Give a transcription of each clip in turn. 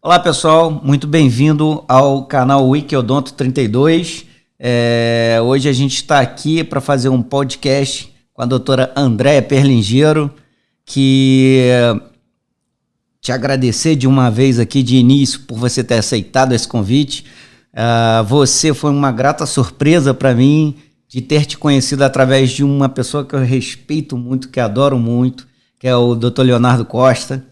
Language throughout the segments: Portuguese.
Olá pessoal, muito bem-vindo ao canal Wikiodonto 32. Hoje a gente está aqui para fazer um podcast com a doutora Andréia Perlingeiro, que te agradecer de uma vez aqui de início por você ter aceitado esse convite. Você foi uma grata surpresa para mim de ter te conhecido através de uma pessoa que eu respeito muito, que adoro muito, que é o Dr. Leonardo Costa.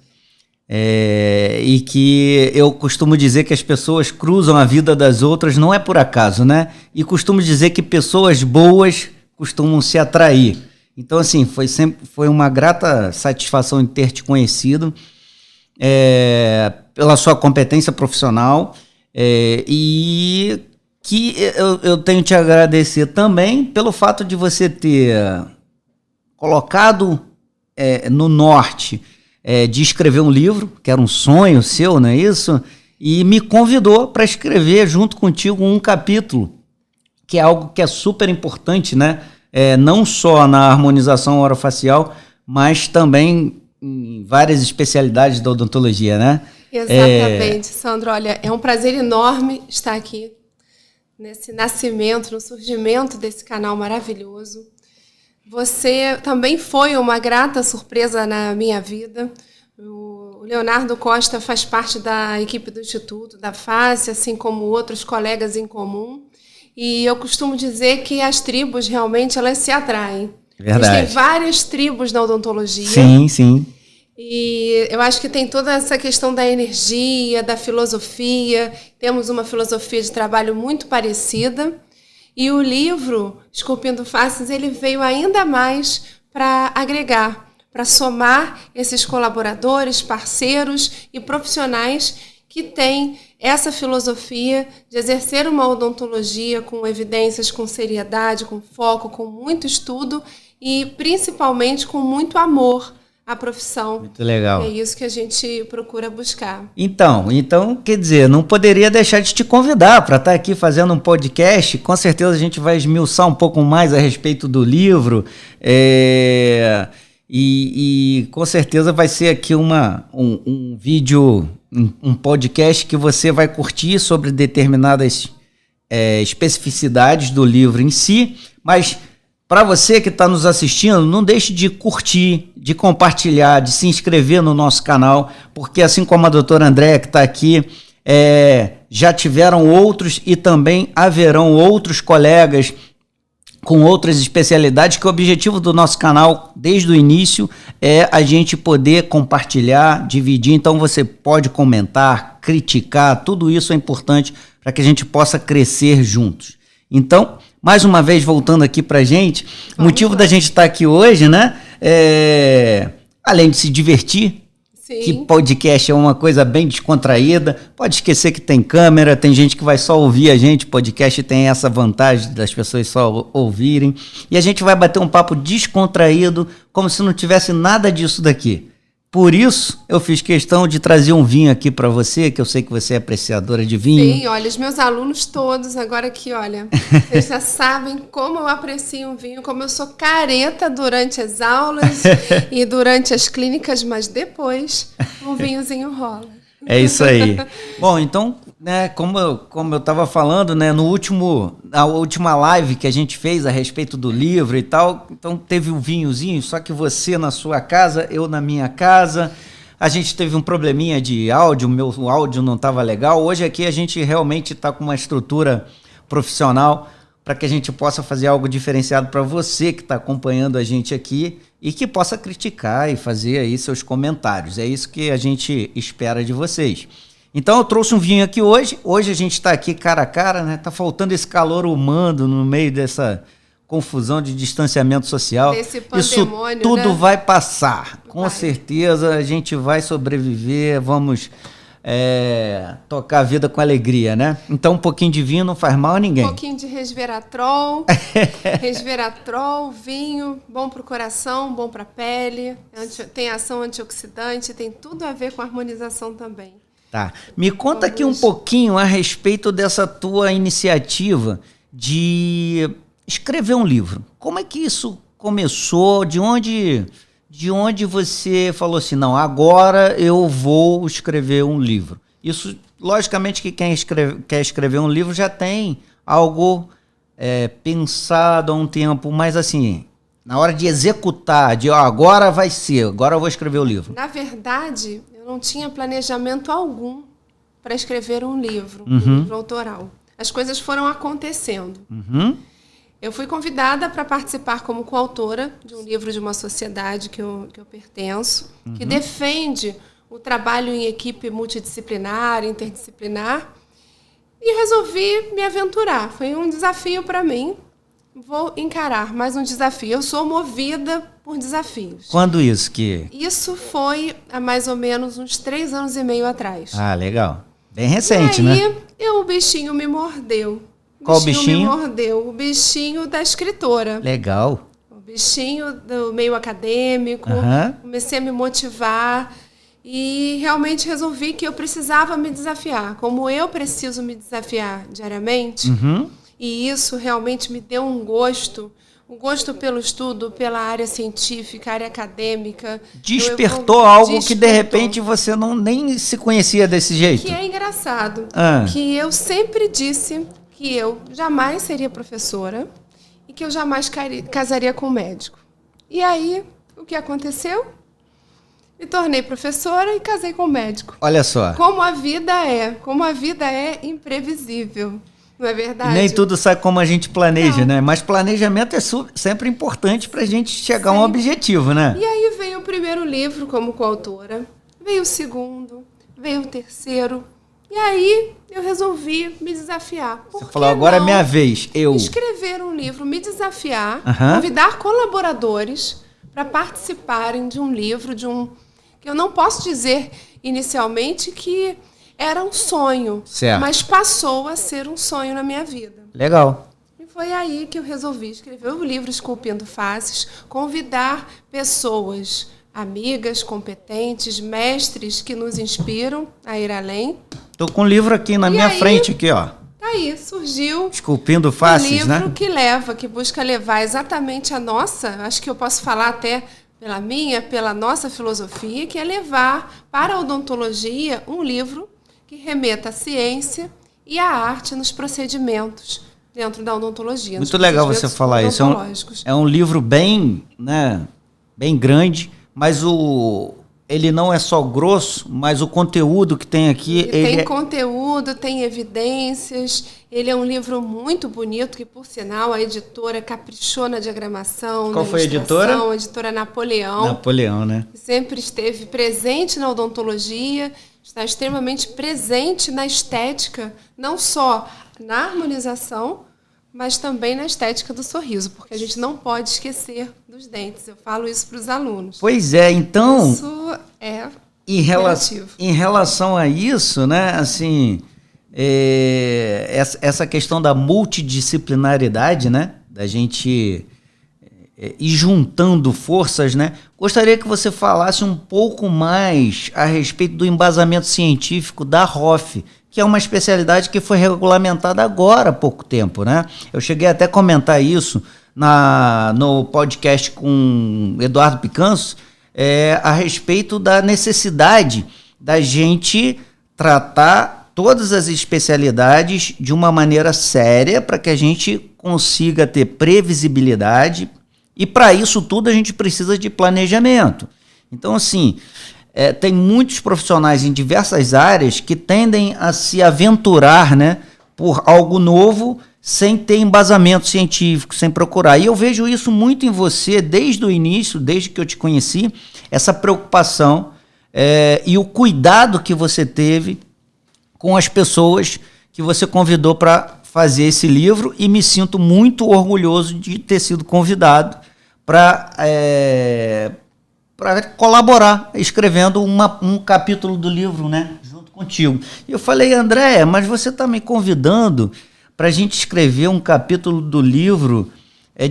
E que eu costumo dizer que as pessoas cruzam a vida das outras, não é por acaso, né? E costumo dizer que pessoas boas costumam se atrair. Então, assim, foi uma grata satisfação em ter te conhecido, pela sua competência profissional, e que eu tenho que te agradecer também pelo fato de você ter colocado no norte de escrever um livro, que era um sonho seu, não é isso? E me convidou para escrever junto contigo um capítulo, que é algo que é super importante, né? Não só na harmonização orofacial, mas também em várias especialidades da odontologia, né? Exatamente, Sandro. Olha, é um prazer enorme estar aqui nesse nascimento, no surgimento desse canal maravilhoso. Você também foi uma grata surpresa na minha vida. O Leonardo Costa faz parte da equipe do Instituto, da FACE, assim como outros colegas em comum. E eu costumo dizer que as tribos realmente elas se atraem. Verdade. Existem várias tribos na odontologia. Sim, sim. E eu acho que tem toda essa questão da energia, da filosofia. Temos uma filosofia de trabalho muito parecida. E o livro, Esculpindo Faces, ele veio ainda mais para agregar, para somar esses colaboradores, parceiros e profissionais que têm essa filosofia de exercer uma odontologia com evidências, com seriedade, com foco, com muito estudo e principalmente com muito amor à profissão. Muito legal. É isso que a gente procura buscar. Então, quer dizer, não poderia deixar de te convidar para estar aqui fazendo um podcast. Com certeza a gente vai esmiuçar um pouco mais a respeito do livro. E com certeza vai ser aqui um vídeo, um podcast que você vai curtir sobre determinadas especificidades do livro em si, mas para você que está nos assistindo, não deixe de curtir, de compartilhar, de se inscrever no nosso canal, porque assim como a doutora Andréia que está aqui, já tiveram outros e também haverão outros colegas com outras especialidades, que o objetivo do nosso canal, desde o início, é a gente poder compartilhar, dividir. Então você pode comentar, criticar, tudo isso é importante para que a gente possa crescer juntos. Então, mais uma vez, voltando aqui para a gente, o motivo da gente estar aqui hoje, né, além de se divertir, Sim. Que podcast é uma coisa bem descontraída, pode esquecer que tem câmera, tem gente que vai só ouvir a gente, podcast tem essa vantagem das pessoas só ouvirem, e a gente vai bater um papo descontraído, como se não tivesse nada disso daqui. Por isso, eu fiz questão de trazer um vinho aqui para você, que eu sei que você é apreciadora de vinho. Sim, olha, os meus alunos todos, agora aqui, olha, eles já sabem como eu aprecio um vinho, como eu sou careta durante as aulas e durante as clínicas, mas depois um vinhozinho rola. É isso aí. Bom, então, né, como eu estava falando, né, na última live que a gente fez a respeito do livro e tal, então teve um vinhozinho, só que você na sua casa, eu na minha casa, a gente teve um probleminha de áudio, o áudio não estava legal. Hoje aqui a gente realmente está com uma estrutura profissional para que a gente possa fazer algo diferenciado para você que está acompanhando a gente aqui e que possa criticar e fazer aí seus comentários. É isso que a gente espera de vocês. Então eu trouxe um vinho aqui hoje. Hoje a gente está aqui cara a cara, né? Tá faltando esse calor humano no meio dessa confusão de distanciamento social. Desse pandemônio, isso tudo, né? Vai passar. Com vai. certeza a gente vai sobreviver, vamos tocar a vida com alegria, né? Então um pouquinho de vinho não faz mal a ninguém. Um pouquinho de resveratrol, vinho, bom para o coração, bom para a pele, tem ação antioxidante, tem tudo a ver com a harmonização também. Tá. Me conta aqui um pouquinho a respeito dessa tua iniciativa de escrever um livro. Como é que isso começou? De onde você falou assim, não, agora eu vou escrever um livro? Isso, logicamente, que quem quer escrever um livro já tem algo pensado há um tempo, mas assim, na hora de executar, agora vai ser, agora eu vou escrever o livro. Na verdade, eu não tinha planejamento algum para escrever um livro, um livro autoral. As coisas foram acontecendo. Eu fui convidada para participar como coautora de um livro de uma sociedade que eu pertenço, que defende o trabalho em equipe multidisciplinar, interdisciplinar, e resolvi me aventurar. Foi um desafio para mim. Vou encarar mais um desafio. Eu sou movida por desafios. Quando isso? Isso foi há mais ou menos uns 3 anos e meio atrás. Ah, legal. Bem recente, e aí, né? O bichinho me mordeu. Qual bichinho? Me mordeu. O bichinho da escritora. Legal. O bichinho do meio acadêmico. Comecei a me motivar e realmente resolvi que eu precisava me desafiar. Como eu preciso me desafiar diariamente, e isso realmente me deu um gosto pelo estudo, pela área científica, área acadêmica. Despertou algo que de repente você nem se conhecia desse jeito. Que é engraçado. Que eu sempre disse que eu jamais seria professora e que eu jamais casaria com um médico. E aí, o que aconteceu? Me tornei professora e casei com um médico. Olha só. Como a vida é imprevisível. Não é verdade? E nem tudo sai como a gente planeja, né? Mas planejamento é sempre importante para a gente chegar a um objetivo, né? E aí veio o primeiro livro como coautora, veio o segundo, veio o terceiro. E aí eu resolvi me desafiar. Você falou, agora é minha vez. Escrever um livro, me desafiar, convidar colaboradores para participarem de um livro, que eu não posso dizer inicialmente que era um sonho, mas passou a ser um sonho na minha vida. Legal. E foi aí que eu resolvi escrever o livro Esculpindo Faces, convidar pessoas, amigas, competentes, mestres que nos inspiram a ir além. Estou com um livro aqui na minha frente, aqui, ó. Tá aí, surgiu Esculpindo Faces, né? Um livro que busca levar exatamente a nossa, acho que eu posso falar até pela nossa filosofia, que é levar para a odontologia um livro que remeta à ciência e à arte nos procedimentos dentro da odontologia. Muito legal você falar isso. É um livro bem grande, mas ele não é só grosso, mas o conteúdo que tem aqui... Tem conteúdo, tem evidências. Ele é um livro muito bonito, que, por sinal, a editora caprichou na diagramação. Qual foi a editora? A editora Napoleão. Napoleão, né? Que sempre esteve presente na odontologia, está extremamente presente na estética, não só na harmonização, mas também na estética do sorriso, porque a gente não pode esquecer dos dentes. Eu falo isso para os alunos. Pois é, então... Isso é em relação a isso, né, assim, essa questão da multidisciplinaridade, né, da gente ir juntando forças, né, gostaria que você falasse um pouco mais a respeito do embasamento científico da ROF, que é uma especialidade que foi regulamentada agora há pouco tempo, né? Eu cheguei até a comentar isso no podcast com Eduardo Picanso, a respeito da necessidade da gente tratar todas as especialidades de uma maneira séria para que a gente consiga ter previsibilidade, e para isso tudo a gente precisa de planejamento. Então, assim... tem muitos profissionais em diversas áreas que tendem a se aventurar, né, por algo novo sem ter embasamento científico, sem procurar. E eu vejo isso muito em você desde o início, desde que eu te conheci, essa preocupação e o cuidado que você teve com as pessoas que você convidou para fazer esse livro, e me sinto muito orgulhoso de ter sido convidado para colaborar, escrevendo um capítulo do livro, né, junto contigo. E eu falei, André, mas você está me convidando para a gente escrever um capítulo do livro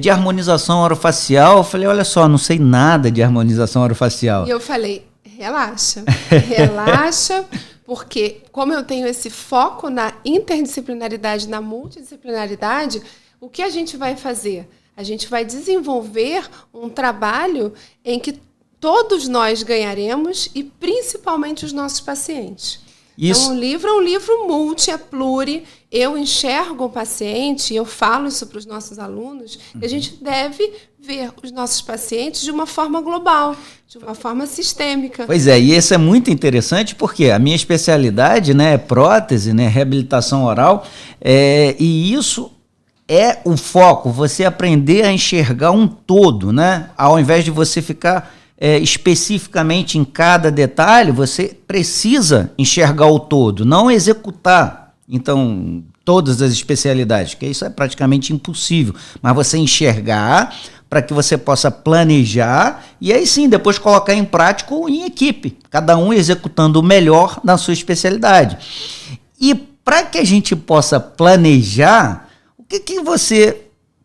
de harmonização orofacial? Eu falei, olha só, não sei nada de harmonização orofacial. E eu falei, relaxa, relaxa, Porque, como eu tenho esse foco na interdisciplinaridade, na multidisciplinaridade, o que a gente vai fazer? A gente vai desenvolver um trabalho em que todos nós ganharemos e principalmente os nossos pacientes. Isso. Então, o livro é um livro multi, é pluri. Eu enxergo o paciente, eu falo isso para os nossos alunos, que a gente deve ver os nossos pacientes de uma forma global, de uma forma sistêmica. Pois é, e isso é muito interessante porque a minha especialidade, né, é prótese, né, reabilitação oral, e isso é o foco, você aprender a enxergar um todo, né, ao invés de você ficar especificamente em cada detalhe, você precisa enxergar o todo, não executar, então, todas as especialidades, que isso é praticamente impossível, mas você enxergar para que você possa planejar e aí sim, depois colocar em prática ou em equipe, cada um executando o melhor na sua especialidade. E para que a gente possa planejar,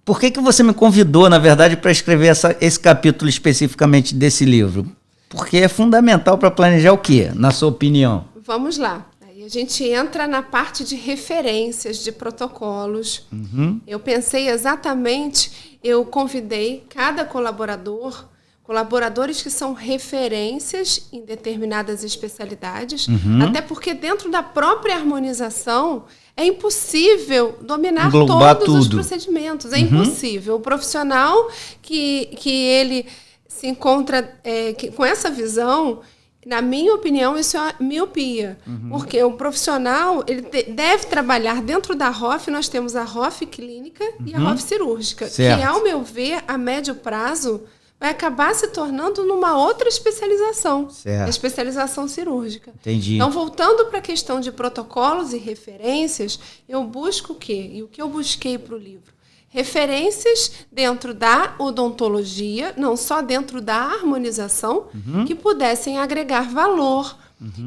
por que você me convidou, na verdade, para escrever esse capítulo especificamente desse livro? Porque é fundamental para planejar o quê, na sua opinião? Vamos lá. Aí a gente entra na parte de referências, de protocolos. Uhum. Eu pensei exatamente, eu convidei cada colaboradores que são referências em determinadas especialidades, até porque dentro da própria harmonização é impossível dominar todos os procedimentos, é impossível. O profissional que ele se encontra com essa visão, na minha opinião, isso é miopia, porque o profissional ele deve trabalhar dentro da ROF, nós temos a ROF clínica e a ROF cirúrgica, certo. Que, ao meu ver, a médio prazo, vai acabar se tornando numa outra especialização, certo. A especialização cirúrgica. Entendi. Então, voltando para a questão de protocolos e referências, eu busco o quê? E o que eu busquei para o livro? Referências dentro da odontologia, não só dentro da harmonização, que pudessem agregar valor.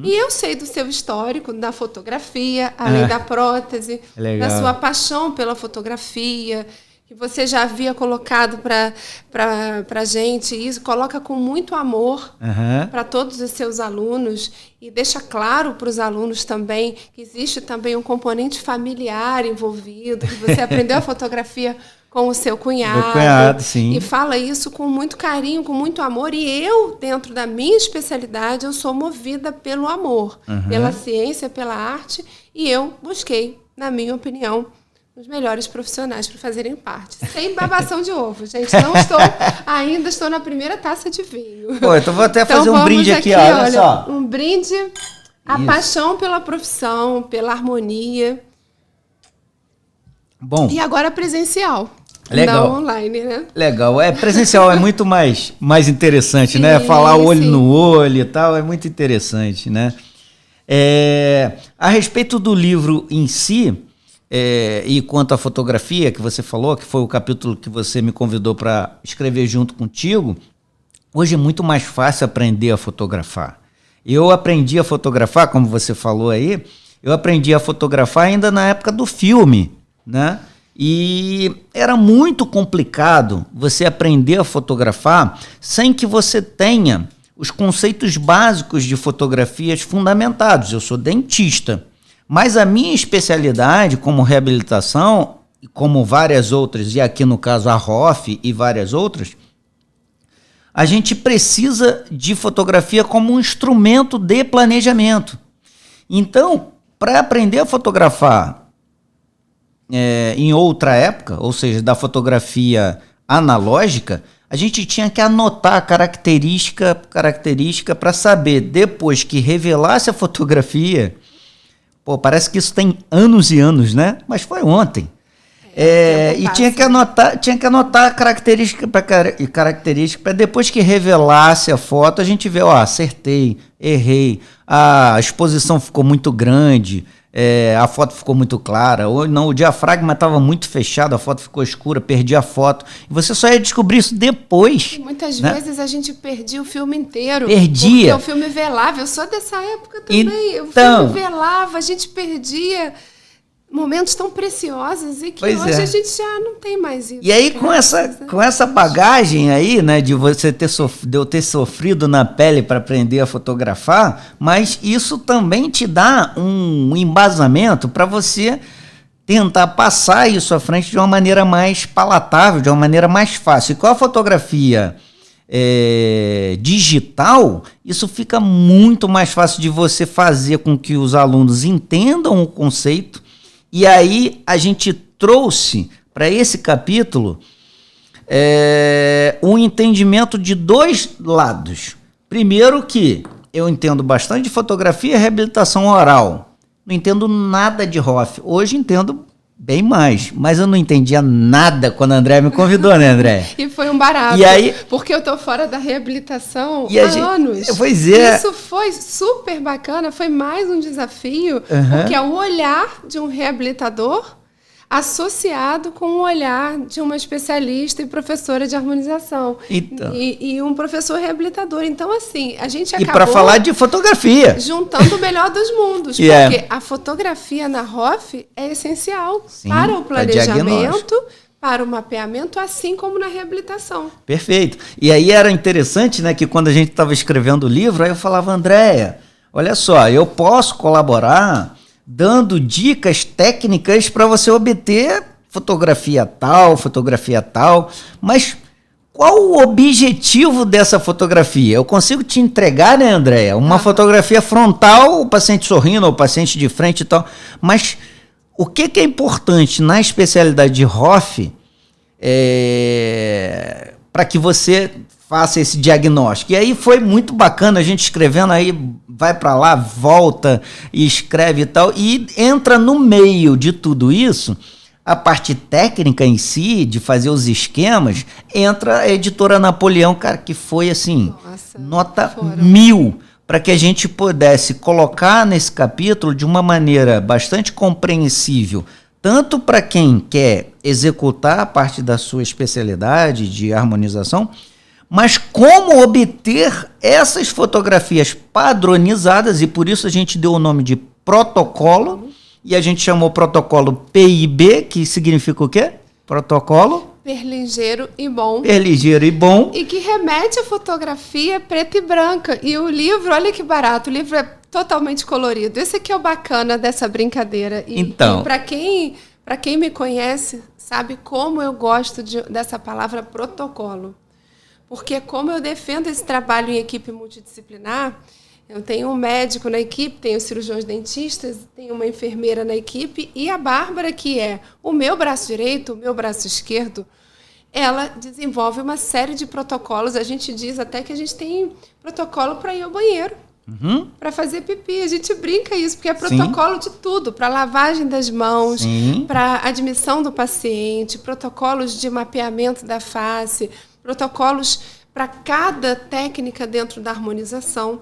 E eu sei do seu histórico, da fotografia, além da prótese, da sua paixão pela fotografia, que você já havia colocado para a gente, isso coloca com muito amor para todos os seus alunos e deixa claro para os alunos também que existe também um componente familiar envolvido, que você aprendeu a fotografia com o seu cunhado. Meu cunhado, sim. E fala isso com muito carinho, com muito amor. E eu, dentro da minha especialidade, eu sou movida pelo amor, pela ciência, pela arte, e eu busquei, na minha opinião, os melhores profissionais para fazerem parte. Sem babação de ovo, gente. Não estou, ainda estou na primeira taça de vinho. Pô, então vou até fazer um brinde aqui, olha só. Um brinde, a paixão pela profissão, pela harmonia. Bom. E agora presencial. Legal. Não online, né? Legal. Presencial é muito mais interessante, sim, né? Falar olho no olho e tal, é muito interessante, né? A respeito do livro em si, e quanto à fotografia que você falou, que foi o capítulo que você me convidou para escrever junto contigo, hoje é muito mais fácil aprender a fotografar. Eu aprendi a fotografar, como você falou aí, eu aprendi a fotografar ainda na época do filme, né? E era muito complicado você aprender a fotografar sem que você tenha os conceitos básicos de fotografias fundamentados. Eu sou dentista. Mas a minha especialidade como reabilitação, como várias outras, e aqui no caso a ROF e várias outras, a gente precisa de fotografia como um instrumento de planejamento. Então, para aprender a fotografar em outra época, ou seja, da fotografia analógica, a gente tinha que anotar a característica para saber, depois que revelasse a fotografia. Pô, parece que isso tem anos e anos, né? Mas foi ontem. E tinha que anotar característica para depois que revelasse a foto, a gente ver, acertei, errei, a exposição ficou muito grande, a foto ficou muito clara, ou não, o diafragma estava muito fechado, a foto ficou escura, perdi a foto. E você só ia descobrir isso depois. E muitas vezes a gente perdia o filme inteiro. Perdia. Porque o filme velava, eu sou dessa época também. Então, o filme velava, a gente perdia momentos tão preciosos e que Pois hoje é. a gente já não tem mais isso. E aí, com essa bagagem aí, né, de você de eu ter sofrido na pele para aprender a fotografar, mas isso também te dá um embasamento para você tentar passar isso à frente de uma maneira mais palatável, de uma maneira mais fácil. E com a fotografia digital, isso fica muito mais fácil de você fazer com que os alunos entendam o conceito. E aí a gente trouxe para esse capítulo um entendimento de dois lados. Primeiro que eu entendo bastante de fotografia e reabilitação oral. Não entendo nada de ROF. Hoje entendo bem mais, mas eu não entendia nada quando a Andréia me convidou, né, Andréia? E foi um barato, e aí, porque eu tô fora da reabilitação há anos. Pois é. Isso foi super bacana, foi mais um desafio, porque é o olhar de um reabilitador associado com o olhar de uma especialista e professora de harmonização. Então. E um professor reabilitador. Então, assim, a gente acabou... E para falar de fotografia. Juntando o melhor dos mundos. Porque a fotografia na ROF é essencial para o planejamento, para o mapeamento, assim como na reabilitação. Perfeito. E aí era interessante, né, que quando a gente estava escrevendo o livro, aí eu falava, Andréia, olha só, eu posso colaborar dando dicas técnicas para você obter fotografia tal, mas qual o objetivo dessa fotografia? Eu consigo te entregar, né, Andréia, uma fotografia frontal, o paciente sorrindo, o paciente de frente e tal, mas o que é importante na especialidade de ROF para que você faça esse diagnóstico? E aí foi muito bacana a gente escrevendo, aí vai para lá, volta e escreve e tal, e entra no meio de tudo isso, a parte técnica em si, de fazer os esquemas, entra a editora Napoleão, cara, que foi assim, nota 1000, para que a gente pudesse colocar nesse capítulo de uma maneira bastante compreensível, tanto para quem quer executar a parte da sua especialidade de harmonização, mas como obter essas fotografias padronizadas, e por isso a gente deu o nome de protocolo, e a gente chamou protocolo PIB, que significa o quê? Protocolo? Perligeiro e bom. Perligeiro e bom. E que remete à fotografia preta e branca. E o livro, olha que barato, o livro é totalmente colorido. Esse aqui é o bacana dessa brincadeira. E para quem me conhece, sabe como eu gosto dessa palavra protocolo. Porque como eu defendo esse trabalho em equipe multidisciplinar, eu tenho um médico na equipe, tenho cirurgiões dentistas, tenho uma enfermeira na equipe e a Bárbara, que é o meu braço direito, o meu braço esquerdo, ela desenvolve uma série de protocolos. A gente diz até que a gente tem protocolo para ir ao banheiro, para fazer pipi. A gente brinca isso, porque é protocolo de tudo, para lavagem das mãos, para admissão do paciente, protocolos de mapeamento da face, protocolos para cada técnica dentro da harmonização.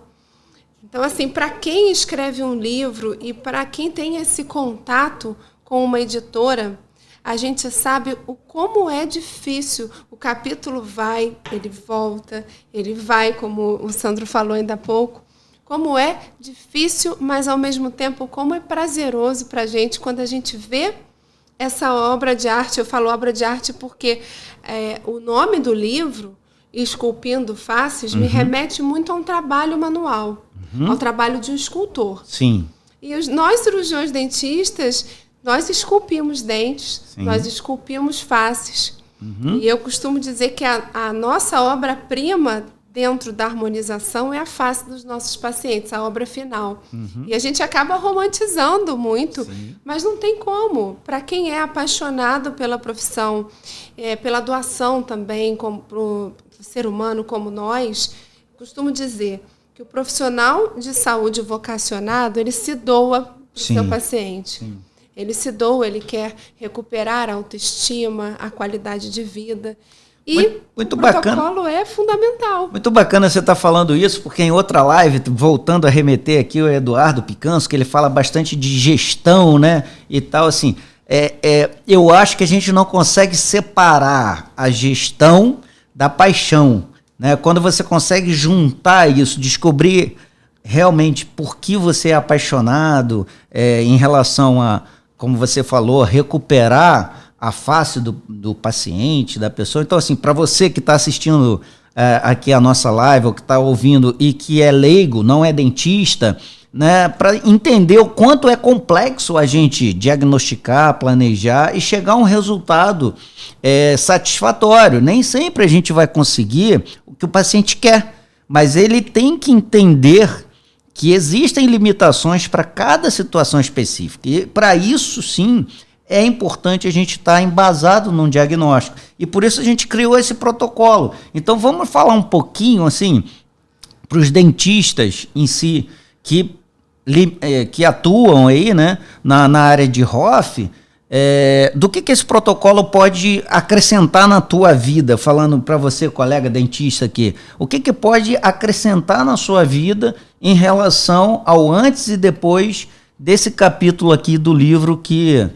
Então, assim, para quem escreve um livro e para quem tem esse contato com uma editora, a gente sabe como é difícil. O capítulo vai, ele volta, ele vai, como o Sandro falou ainda há pouco. Como é difícil, mas ao mesmo tempo como é prazeroso para a gente quando a gente vê essa obra de arte. Eu falo obra de arte porque o nome do livro, Esculpindo Faces, me remete muito a um trabalho manual, ao trabalho de um escultor. Sim. E nós, cirurgiões dentistas, nós esculpimos dentes, nós esculpimos faces. E eu costumo dizer que a nossa obra-prima dentro da harmonização é a face dos nossos pacientes, a obra final. E a gente acaba romantizando muito, mas não tem como. Para quem é apaixonado pela profissão, pela doação também, pro ser humano como nós, costumo dizer que o profissional de saúde vocacionado, ele se doa para o seu paciente. Ele se doa, ele quer recuperar a autoestima, a qualidade de vida. E muito o bacana. protocolo é fundamental. Muito bacana você estar falando isso, porque em outra live, voltando a remeter aqui o Eduardo Picanso, que ele fala bastante de gestão, né, e tal, assim, eu acho que a gente não consegue separar a gestão da paixão, né? Quando você consegue juntar isso, descobrir realmente por que você é apaixonado em relação como você falou, recuperar a face do paciente, da pessoa. Então, assim, para você que está assistindo aqui a nossa live, ou que está ouvindo e que é leigo, não é dentista, né, para entender o quanto é complexo a gente diagnosticar, planejar e chegar a um resultado satisfatório. Nem sempre a gente vai conseguir o que o paciente quer, mas ele tem que entender que existem limitações para cada situação específica. E para isso, sim, é importante a gente estar embasado num diagnóstico. E por isso a gente criou esse protocolo. Então vamos falar um pouquinho, assim, para os dentistas em si, que atuam aí, né, na área de ROF, do que esse protocolo pode acrescentar na tua vida, falando para você, colega dentista aqui, o que pode acrescentar na sua vida em relação ao antes e depois desse capítulo aqui do livro que,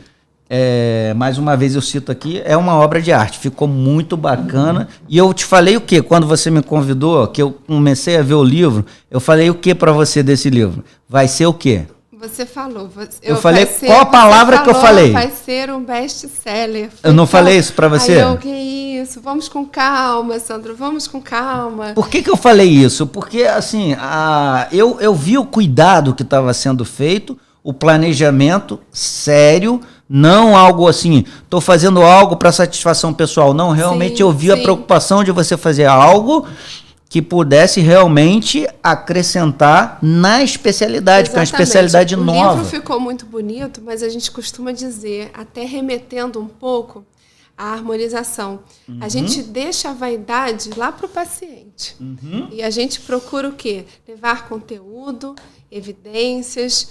mais uma vez eu cito aqui, é uma obra de arte, ficou muito bacana. E eu te falei o quê? Quando você me convidou, que eu comecei a ver o livro, eu falei o que para você desse livro? Vai ser o quê? Você falou. Eu falei, qual a palavra que eu falei? Vai ser um best-seller. Eu não falei isso para você? Aí que isso? Vamos com calma, Sandro, vamos com calma. Por que eu falei isso? Porque, assim, eu vi o cuidado que estava sendo feito, o planejamento sério, não algo assim, estou fazendo algo para satisfação pessoal. Não, realmente eu vi a preocupação de você fazer algo que pudesse realmente acrescentar na especialidade, que é uma especialidade nova. O livro ficou muito bonito, mas a gente costuma dizer, até remetendo um pouco à harmonização. Uhum. A gente deixa a vaidade lá para o paciente. Uhum. E a gente procura o quê? Levar conteúdo, evidências.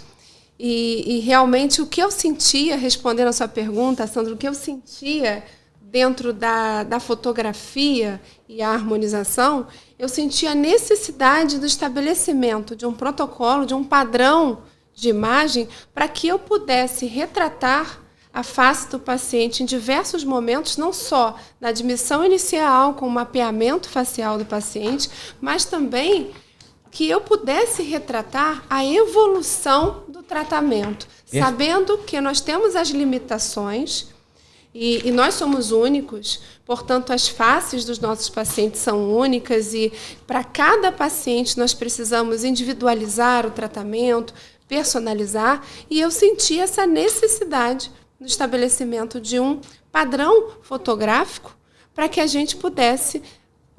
E realmente o que eu sentia, respondendo a sua pergunta, Sandro, o que eu sentia dentro da fotografia e a harmonização, eu sentia a necessidade do estabelecimento de um protocolo, de um padrão de imagem, para que eu pudesse retratar a face do paciente em diversos momentos, não só na admissão inicial, com o mapeamento facial do paciente, mas também que eu pudesse retratar a evolução do tratamento, sabendo que nós temos as limitações e nós somos únicos, portanto, as faces dos nossos pacientes são únicas e para cada paciente nós precisamos individualizar o tratamento, personalizar, e eu senti essa necessidade no estabelecimento de um padrão fotográfico para que a gente pudesse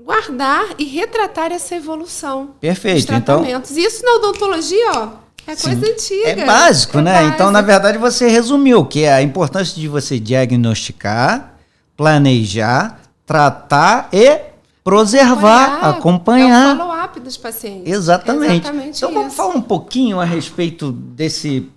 guardar e retratar essa evolução. Perfeito, dos tratamentos. Então, isso na odontologia, é coisa antiga. É básico, né? Básico. Então, na verdade, você resumiu que é a importância de você diagnosticar, planejar, tratar e preservar, acompanhar. É o follow-up dos pacientes. Exatamente. Então, vamos falar um pouquinho a respeito desse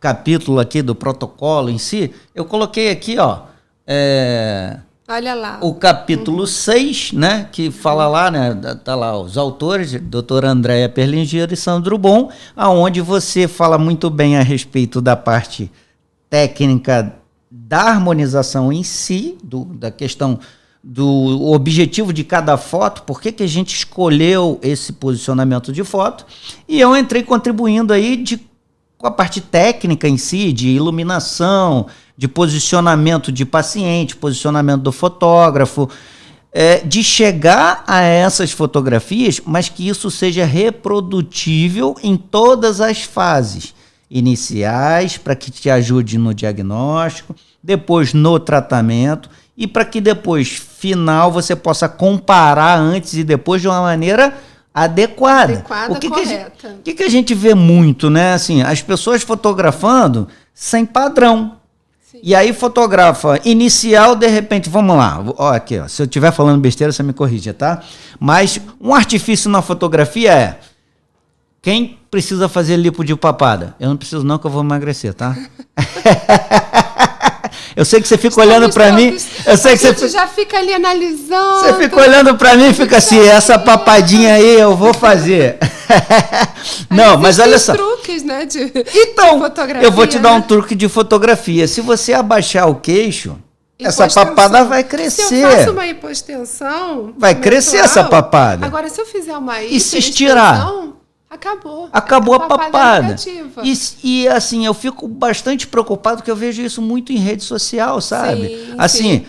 capítulo aqui do protocolo em si. Eu coloquei aqui, olha lá. O capítulo 6, né, que fala lá, né, tá lá os autores, doutora Andréia Perlingeiro e Sandro Bon, aonde você fala muito bem a respeito da parte técnica da harmonização em si, da questão do objetivo de cada foto, por que a gente escolheu esse posicionamento de foto, e eu entrei contribuindo aí com a parte técnica em si, de iluminação, de posicionamento de paciente, posicionamento do fotógrafo, de chegar a essas fotografias, mas que isso seja reprodutível em todas as fases iniciais, para que te ajude no diagnóstico, depois no tratamento, e para que depois, final, você possa comparar antes e depois de uma maneira adequada, correta. O que a gente vê muito, né? Assim, as pessoas fotografando sem padrão. Sim. E aí fotografa inicial, de repente, vamos lá, aqui, se eu estiver falando besteira, você me corrige, tá? Mas um artifício na fotografia é: quem precisa fazer lipo de papada? Eu não preciso não, que eu vou emagrecer, tá? Eu sei que você fica olhando para mim. Eu sei que você já fica ali analisando. Você fica olhando para mim e fica assim, essa papadinha aí eu vou fazer. Não, mas olha só. Truques, né, de fotografia. Eu vou te dar um truque de fotografia. Se você abaixar o queixo, essa papada vai crescer. Se eu faço uma hipostensão, vai crescer essa papada. Agora, se eu fizer uma e se estirar, Acabou. Acabou a papada. Negativa. E assim, eu fico bastante preocupado porque eu vejo isso muito em rede social, sabe? Sim, assim,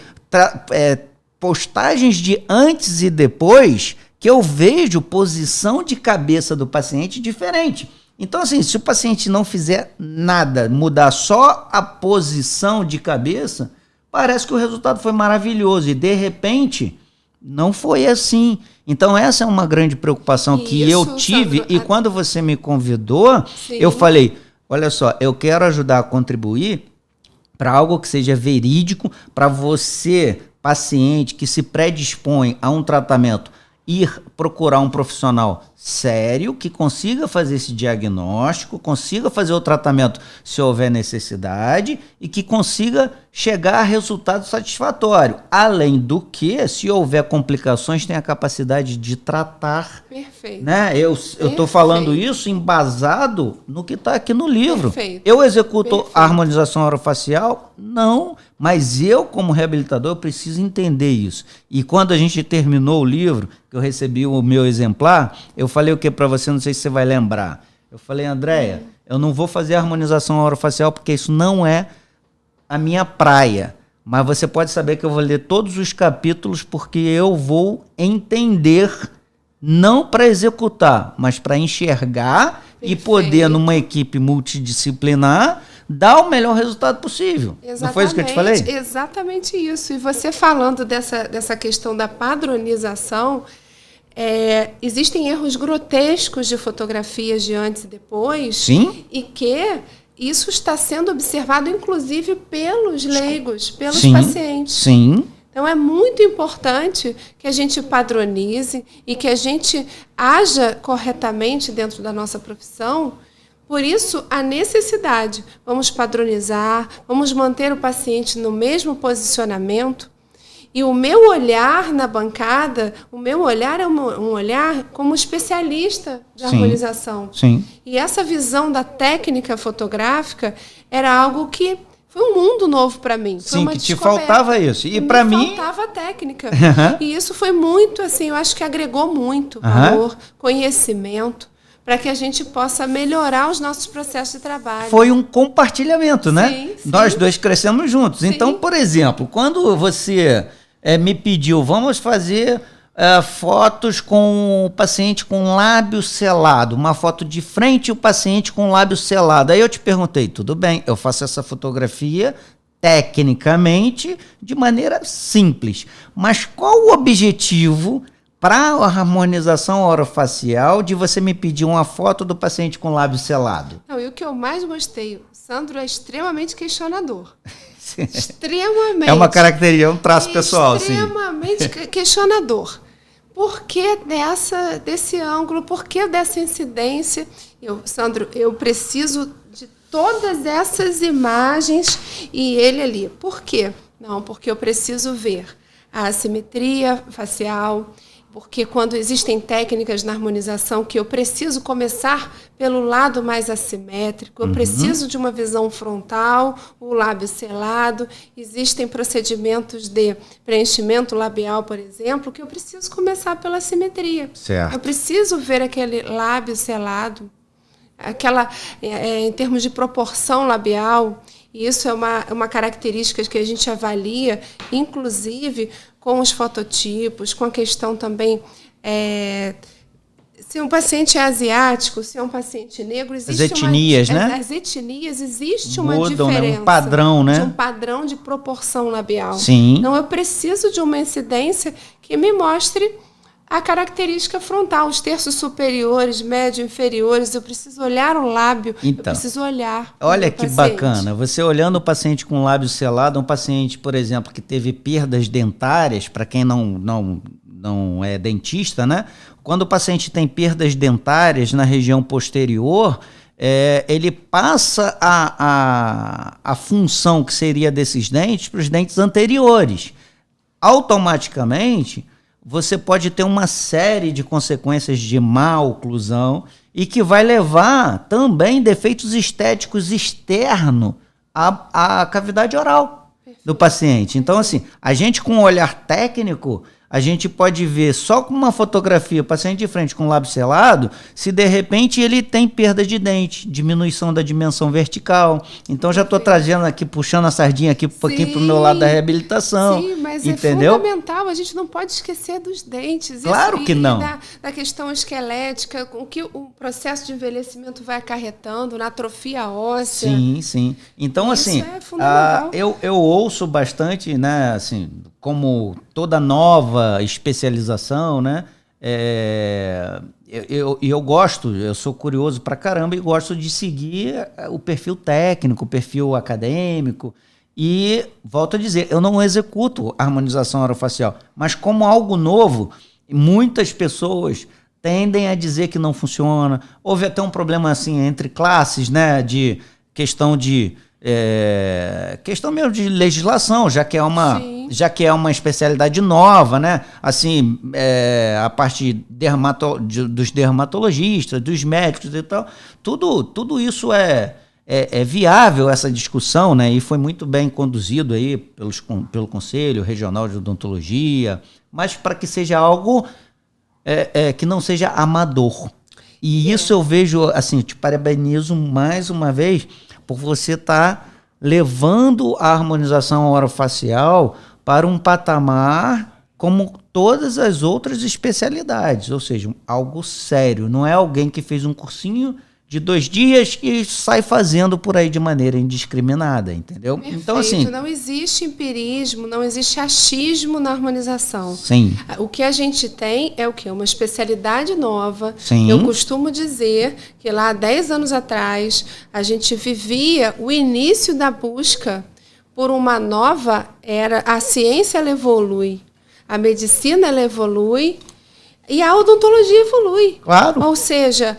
postagens de antes e depois que eu vejo posição de cabeça do paciente diferente. Então, assim, se o paciente não fizer nada, mudar só a posição de cabeça, parece que o resultado foi maravilhoso. E, de repente, não foi assim. Então, essa é uma grande preocupação que eu tive. Sandro, e quando você me convidou, eu falei, olha só, eu quero ajudar a contribuir para algo que seja verídico, para você, paciente, que se predispõe a um tratamento, ir procurar um profissional sério que consiga fazer esse diagnóstico, consiga fazer o tratamento se houver necessidade e que consiga chegar a resultado satisfatório. Além do que, se houver complicações, tem a capacidade de tratar. Perfeito. Né? Eu estou falando isso embasado no que está aqui no livro. Perfeito. Eu executo a harmonização orofacial? Não, mas eu, como reabilitador, eu preciso entender isso. E quando a gente terminou o livro, que eu recebi o meu exemplar, eu falei o que para você, não sei se você vai lembrar. Eu falei, Andréia, eu não vou fazer harmonização orofacial porque isso não é a minha praia. Mas você pode saber que eu vou ler todos os capítulos porque eu vou entender, não para executar, mas para enxergar. Perfeito. E poder, numa equipe multidisciplinar, dar o melhor resultado possível. Exatamente, não foi isso que eu te falei? Exatamente isso. E você falando dessa questão da padronização, existem erros grotescos de fotografias de antes e depois. Sim. E que isso está sendo observado, inclusive, pelos leigos, pelos sim, pacientes. Sim. Então, é muito importante que a gente padronize e que a gente haja corretamente dentro da nossa profissão. Por isso, a necessidade. Vamos padronizar, vamos manter o paciente no mesmo posicionamento. E o meu olhar na bancada, o meu olhar é um olhar como especialista de harmonização. Sim. E essa visão da técnica fotográfica era algo que foi um mundo novo para mim. Sim, que te faltava isso. E para mim faltava a técnica. E isso foi muito, assim, eu acho que agregou muito valor, conhecimento, para que a gente possa melhorar os nossos processos de trabalho. Foi um compartilhamento, né? Sim. Nós dois crescemos juntos. Sim. Então, por exemplo, quando você me pediu, vamos fazer fotos com o paciente com lábio selado, uma foto de frente e o paciente com lábio selado. Aí eu te perguntei, tudo bem, eu faço essa fotografia tecnicamente de maneira simples, mas qual o objetivo para a harmonização orofacial de você me pedir uma foto do paciente com lábio selado? Não, e o que eu mais gostei, o Sandro é extremamente questionador. Extremamente. É uma característica, é um traço pessoal. Extremamente questionador. Por que desse ângulo? Por que dessa incidência? Sandro, eu preciso de todas essas imagens e ele ali. Por quê? Não, porque eu preciso ver a assimetria facial, porque quando existem técnicas na harmonização que eu preciso começar pelo lado mais assimétrico, eu preciso de uma visão frontal, o lábio selado, existem procedimentos de preenchimento labial, por exemplo, que eu preciso começar pela assimetria. Certo. Eu preciso ver aquele lábio selado, em termos de proporção labial. E isso é uma característica que a gente avalia, inclusive com os fototipos, com a questão também se um paciente é asiático, se é um paciente negro, existe as etnias, né? As etnias, existe uma mudam, diferença. Né? Um padrão, né? De um padrão de proporção labial. Sim. Então, eu preciso de uma incidência que me mostre a característica frontal, os terços superiores, médio, inferiores. Eu preciso olhar o lábio, então, eu preciso olhar. Olha que bacana, você olhando o paciente com lábio selado, um paciente, por exemplo, que teve perdas dentárias, para quem não é dentista, né? Quando o paciente tem perdas dentárias na região posterior, ele passa a função que seria desses dentes para os dentes anteriores. Automaticamente, você pode ter uma série de consequências de má oclusão e que vai levar também defeitos estéticos externos à cavidade oral do paciente. Então, assim, a gente com um olhar técnico, a gente pode ver só com uma fotografia, paciente de frente com lábio selado, se de repente ele tem perda de dente, diminuição da dimensão vertical. Então já estou trazendo aqui, puxando a sardinha aqui um pouquinho para o meu lado da reabilitação. Sim, mas entendeu? É fundamental, a gente não pode esquecer dos dentes. Claro que não. Da questão esquelética, o que o processo de envelhecimento vai acarretando, na atrofia óssea. Sim, sim. Então, isso assim, é fundamental. eu ouço bastante, né, assim, como toda nova especialização, né, eu gosto, eu sou curioso pra caramba e gosto de seguir o perfil técnico, o perfil acadêmico. E, volto a dizer, eu não executo harmonização orofacial, mas como algo novo, muitas pessoas tendem a dizer que não funciona. Houve até um problema assim entre classes, né, de questão mesmo de legislação, já que é uma especialidade nova, né? Assim, a parte dos dermatologistas, dos médicos e tal, tudo isso é viável, essa discussão, né? E foi muito bem conduzido aí pelo Conselho Regional de Odontologia, mas para que seja algo que não seja amador. E isso eu vejo, assim, te parabenizo mais uma vez por você estar levando a harmonização orofacial para um patamar como todas as outras especialidades, ou seja, algo sério. Não é alguém que fez um cursinho de 2 dias e sai fazendo por aí de maneira indiscriminada, entendeu? Perfeito. Então, assim, não existe empirismo, não existe achismo na harmonização. Sim. O que a gente tem é o quê? Uma especialidade nova. Sim. Eu costumo dizer que lá 10 anos atrás a gente vivia o início da busca por uma nova era. A ciência ela evolui, a medicina ela evolui, e a odontologia evolui. Claro. Ou seja,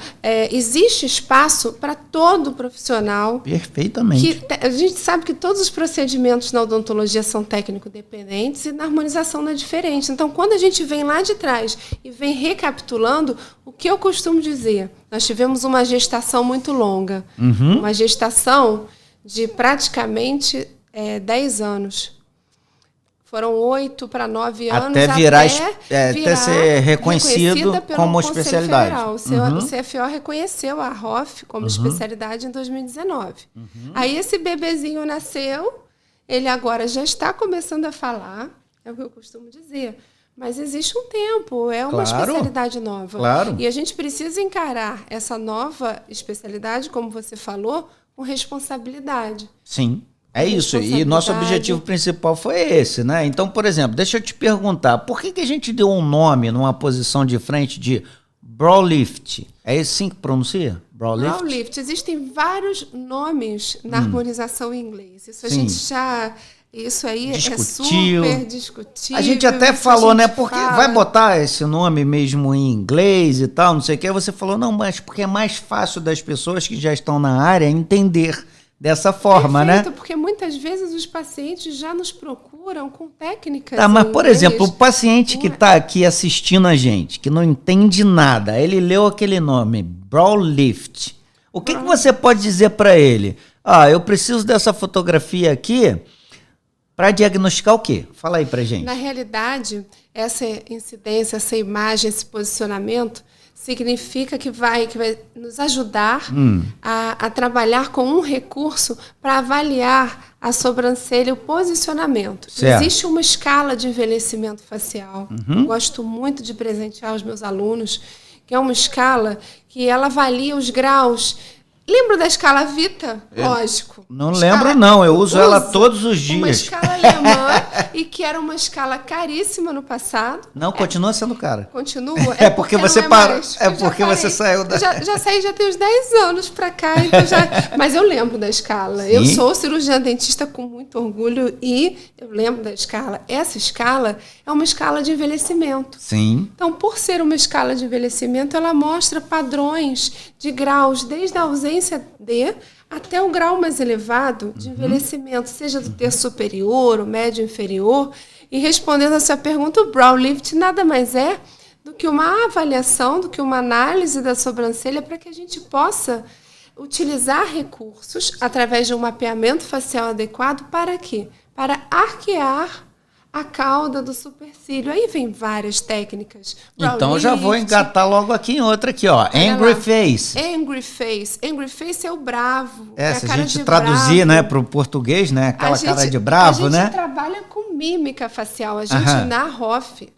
existe espaço para todo profissional. Perfeitamente. A gente sabe que todos os procedimentos na odontologia são técnico-dependentes e na harmonização não é diferente. Então, quando a gente vem lá de trás e vem recapitulando, o que eu costumo dizer? Nós tivemos uma gestação muito longa. Uhum. Uma gestação de praticamente 10 anos. Foram 8 para 9 anos até ser reconhecido como especialidade. Federal. O CFO reconheceu a ROF como especialidade em 2019. Aí esse bebezinho nasceu, ele agora já está começando a falar, é o que eu costumo dizer. Mas existe um tempo, é uma especialidade nova. Claro. E a gente precisa encarar essa nova especialidade, como você falou, com responsabilidade. Sim. É isso, e nosso objetivo principal foi esse, né? Então, por exemplo, deixa eu te perguntar, por que a gente deu um nome numa posição de frente de brow lift? É assim que pronuncia? Brow lift? Brow lift. Existem vários nomes na harmonização em inglês. Isso a gente já... Isso aí é super discutível. A gente até falou, né? Porque vai botar esse nome mesmo em inglês e tal, não sei o que. Você falou, não, mas porque é mais fácil das pessoas que já estão na área entender dessa forma, Perfeito, né? Porque muitas vezes os pacientes já nos procuram com técnicas. Tá, mas por exemplo, o paciente que está aqui assistindo a gente, que não entende nada, ele leu aquele nome, brow lift. O que você pode dizer para ele? Eu preciso dessa fotografia aqui para diagnosticar o quê? Fala aí pra gente. Na realidade, essa incidência, essa imagem, esse posicionamento significa que vai nos ajudar a trabalhar com um recurso para avaliar a sobrancelha e o posicionamento. Certo. Existe uma escala de envelhecimento facial. Gosto muito de presentear os meus alunos, que é uma escala que ela avalia os graus. Lembra da escala Vita? Lógico. Não lembro, não. Eu uso ela todos os dias. Uma escala alemã e que era uma escala caríssima no passado. Não, continua sendo cara. Continua? É porque você parou. É porque você saiu da... Já saí, já tem uns 10 anos pra cá, então mas eu lembro da escala. Sim. Eu sou cirurgiã dentista com muito orgulho e eu lembro da escala. Essa escala é uma escala de envelhecimento. Sim. Então, por ser uma escala de envelhecimento, ela mostra padrões de graus, desde a ausência D até o grau mais elevado de envelhecimento, seja do terço superior, o médio inferior. E respondendo a sua pergunta, o brow lift nada mais é do que uma avaliação, do que uma análise da sobrancelha para que a gente possa utilizar recursos através de um mapeamento facial adequado para quê? Para arquear a cauda do supercílio. Aí vem várias técnicas. Então eu já vou engatar logo aqui em outra aqui, ó. Angry Face. Angry Face. Angry Face é o bravo. Se a gente traduzir, né, para o português, né, aquela cara de bravo, né? A gente trabalha com mímica facial. A gente, na ROF,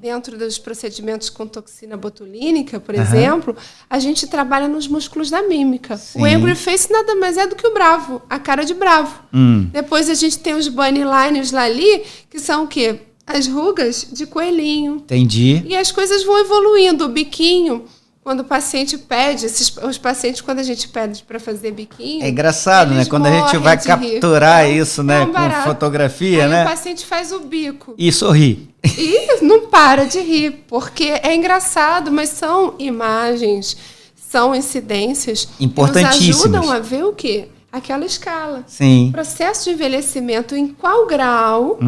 dentro dos procedimentos com toxina botulínica, por exemplo, a gente trabalha nos músculos da mímica. Sim. O Angry Face nada mais é do que o bravo, a cara de bravo. Depois a gente tem os bunny lines lá ali, que são o quê? As rugas de coelhinho. Entendi. E as coisas vão evoluindo. O biquinho, quando o paciente pede, os pacientes, quando a gente pede para fazer biquinho... É engraçado, né? Quando a gente vai capturar isso, né? Com fotografia, aí né? O paciente faz o bico. E sorri. E não para de rir, porque é engraçado, mas são imagens, são incidências importantíssimas. Que nos ajudam a ver o quê? Aquela escala. Sim. Processo de envelhecimento, em qual grau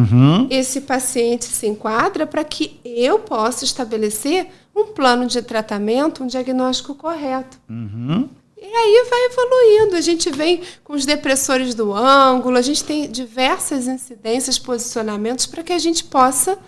esse paciente se enquadra para que eu possa estabelecer um plano de tratamento, um diagnóstico correto. E aí vai evoluindo. A gente vem com os depressores do ângulo, a gente tem diversas incidências, posicionamentos para que a gente possa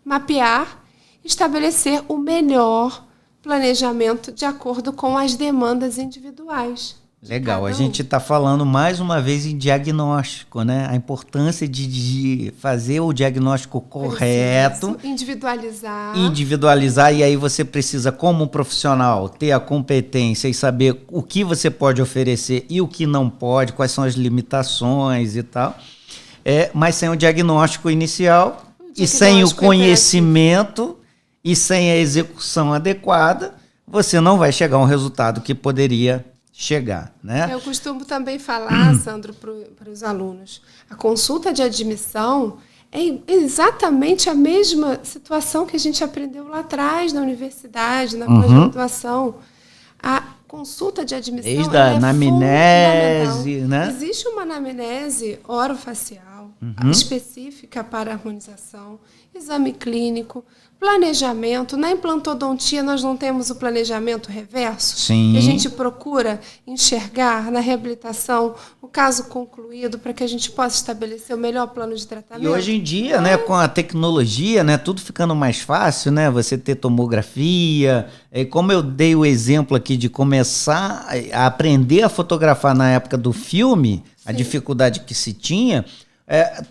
mapear, estabelecer o melhor planejamento de acordo com as demandas individuais. Legal, a gente está falando mais uma vez em diagnóstico, né? A importância de fazer o diagnóstico correto. Individualizar, e aí você precisa, como profissional, ter a competência e saber o que você pode oferecer e o que não pode, quais são as limitações e tal. Mas sem o diagnóstico inicial e sem o conhecimento e sem a execução adequada, você não vai chegar a um resultado que poderia chegar, né? Eu costumo também falar, Sandro, para os alunos, a consulta de admissão é exatamente a mesma situação que a gente aprendeu lá atrás na universidade, na pós-graduação. A consulta de admissão desde a anamnese, né? Existe uma anamnese orofacial específica para harmonização, exame clínico, planejamento. Na implantodontia nós não temos o planejamento reverso? Sim. Que a gente procura enxergar na reabilitação o caso concluído para que a gente possa estabelecer o melhor plano de tratamento. E hoje em dia, né, com a tecnologia, né, tudo ficando mais fácil, né, você ter tomografia, como eu dei o exemplo aqui de começar a aprender a fotografar na época do filme, a dificuldade que se tinha,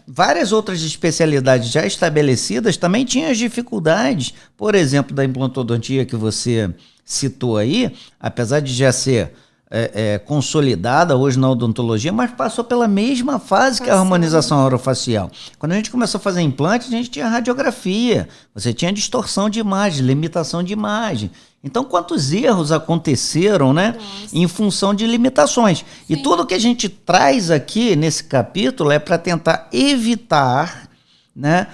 várias outras especialidades já estabelecidas também tinham as dificuldades. Por exemplo, da implantodontia que você citou aí, apesar de já ser consolidada hoje na odontologia, mas passou pela mesma fase que a harmonização orofacial. Quando a gente começou a fazer implante, a gente tinha radiografia, você tinha distorção de imagem, limitação de imagem. Então, quantos erros aconteceram, né, em função de limitações? Sim. E tudo que a gente traz aqui nesse capítulo é para tentar evitar, né,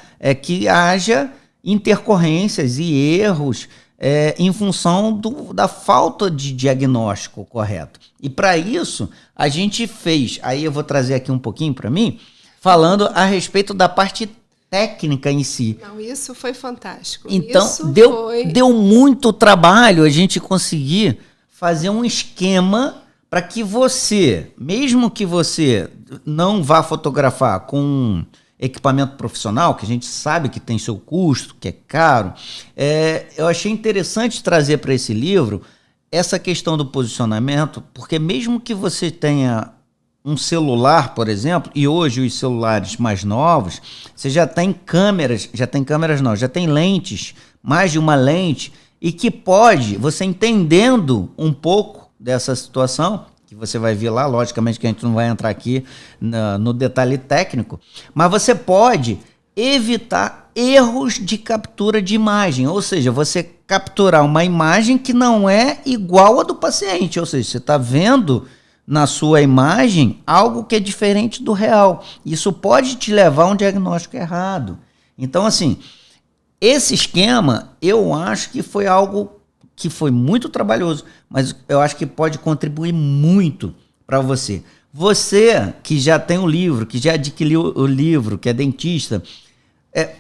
que haja intercorrências e erros em função da falta de diagnóstico correto. E para isso, a gente fez, aí eu vou trazer aqui um pouquinho para mim, falando a respeito da parte técnica em si. Não, isso foi fantástico. Então, deu muito trabalho a gente conseguir fazer um esquema para que você, mesmo que você não vá fotografar com equipamento profissional, que a gente sabe que tem seu custo, que é caro, eu achei interessante trazer para esse livro essa questão do posicionamento, porque mesmo que você tenha um celular, por exemplo, e hoje os celulares mais novos, você já tem lentes, mais de uma lente, e que pode, você entendendo um pouco dessa situação, que você vai ver lá, logicamente que a gente não vai entrar aqui no detalhe técnico, mas você pode evitar erros de captura de imagem, ou seja, você capturar uma imagem que não é igual a do paciente, ou seja, você está vendo na sua imagem algo que é diferente do real. Isso pode te levar a um diagnóstico errado. Então, assim, esse esquema, eu acho que foi algo que foi muito trabalhoso, mas eu acho que pode contribuir muito para você. Você que já tem o livro, que já adquiriu o livro, que é dentista,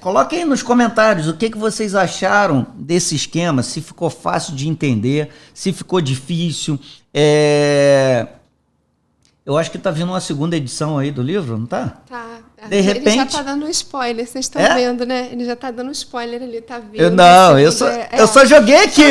coloque aí nos comentários o que vocês acharam desse esquema, se ficou fácil de entender, se ficou difícil. Eu acho que tá vindo uma segunda edição aí do livro, não tá? Tá. De Ele repente... já tá dando spoiler, vocês estão vendo, né? Ele já tá dando spoiler ali, tá vindo. Eu só joguei aqui.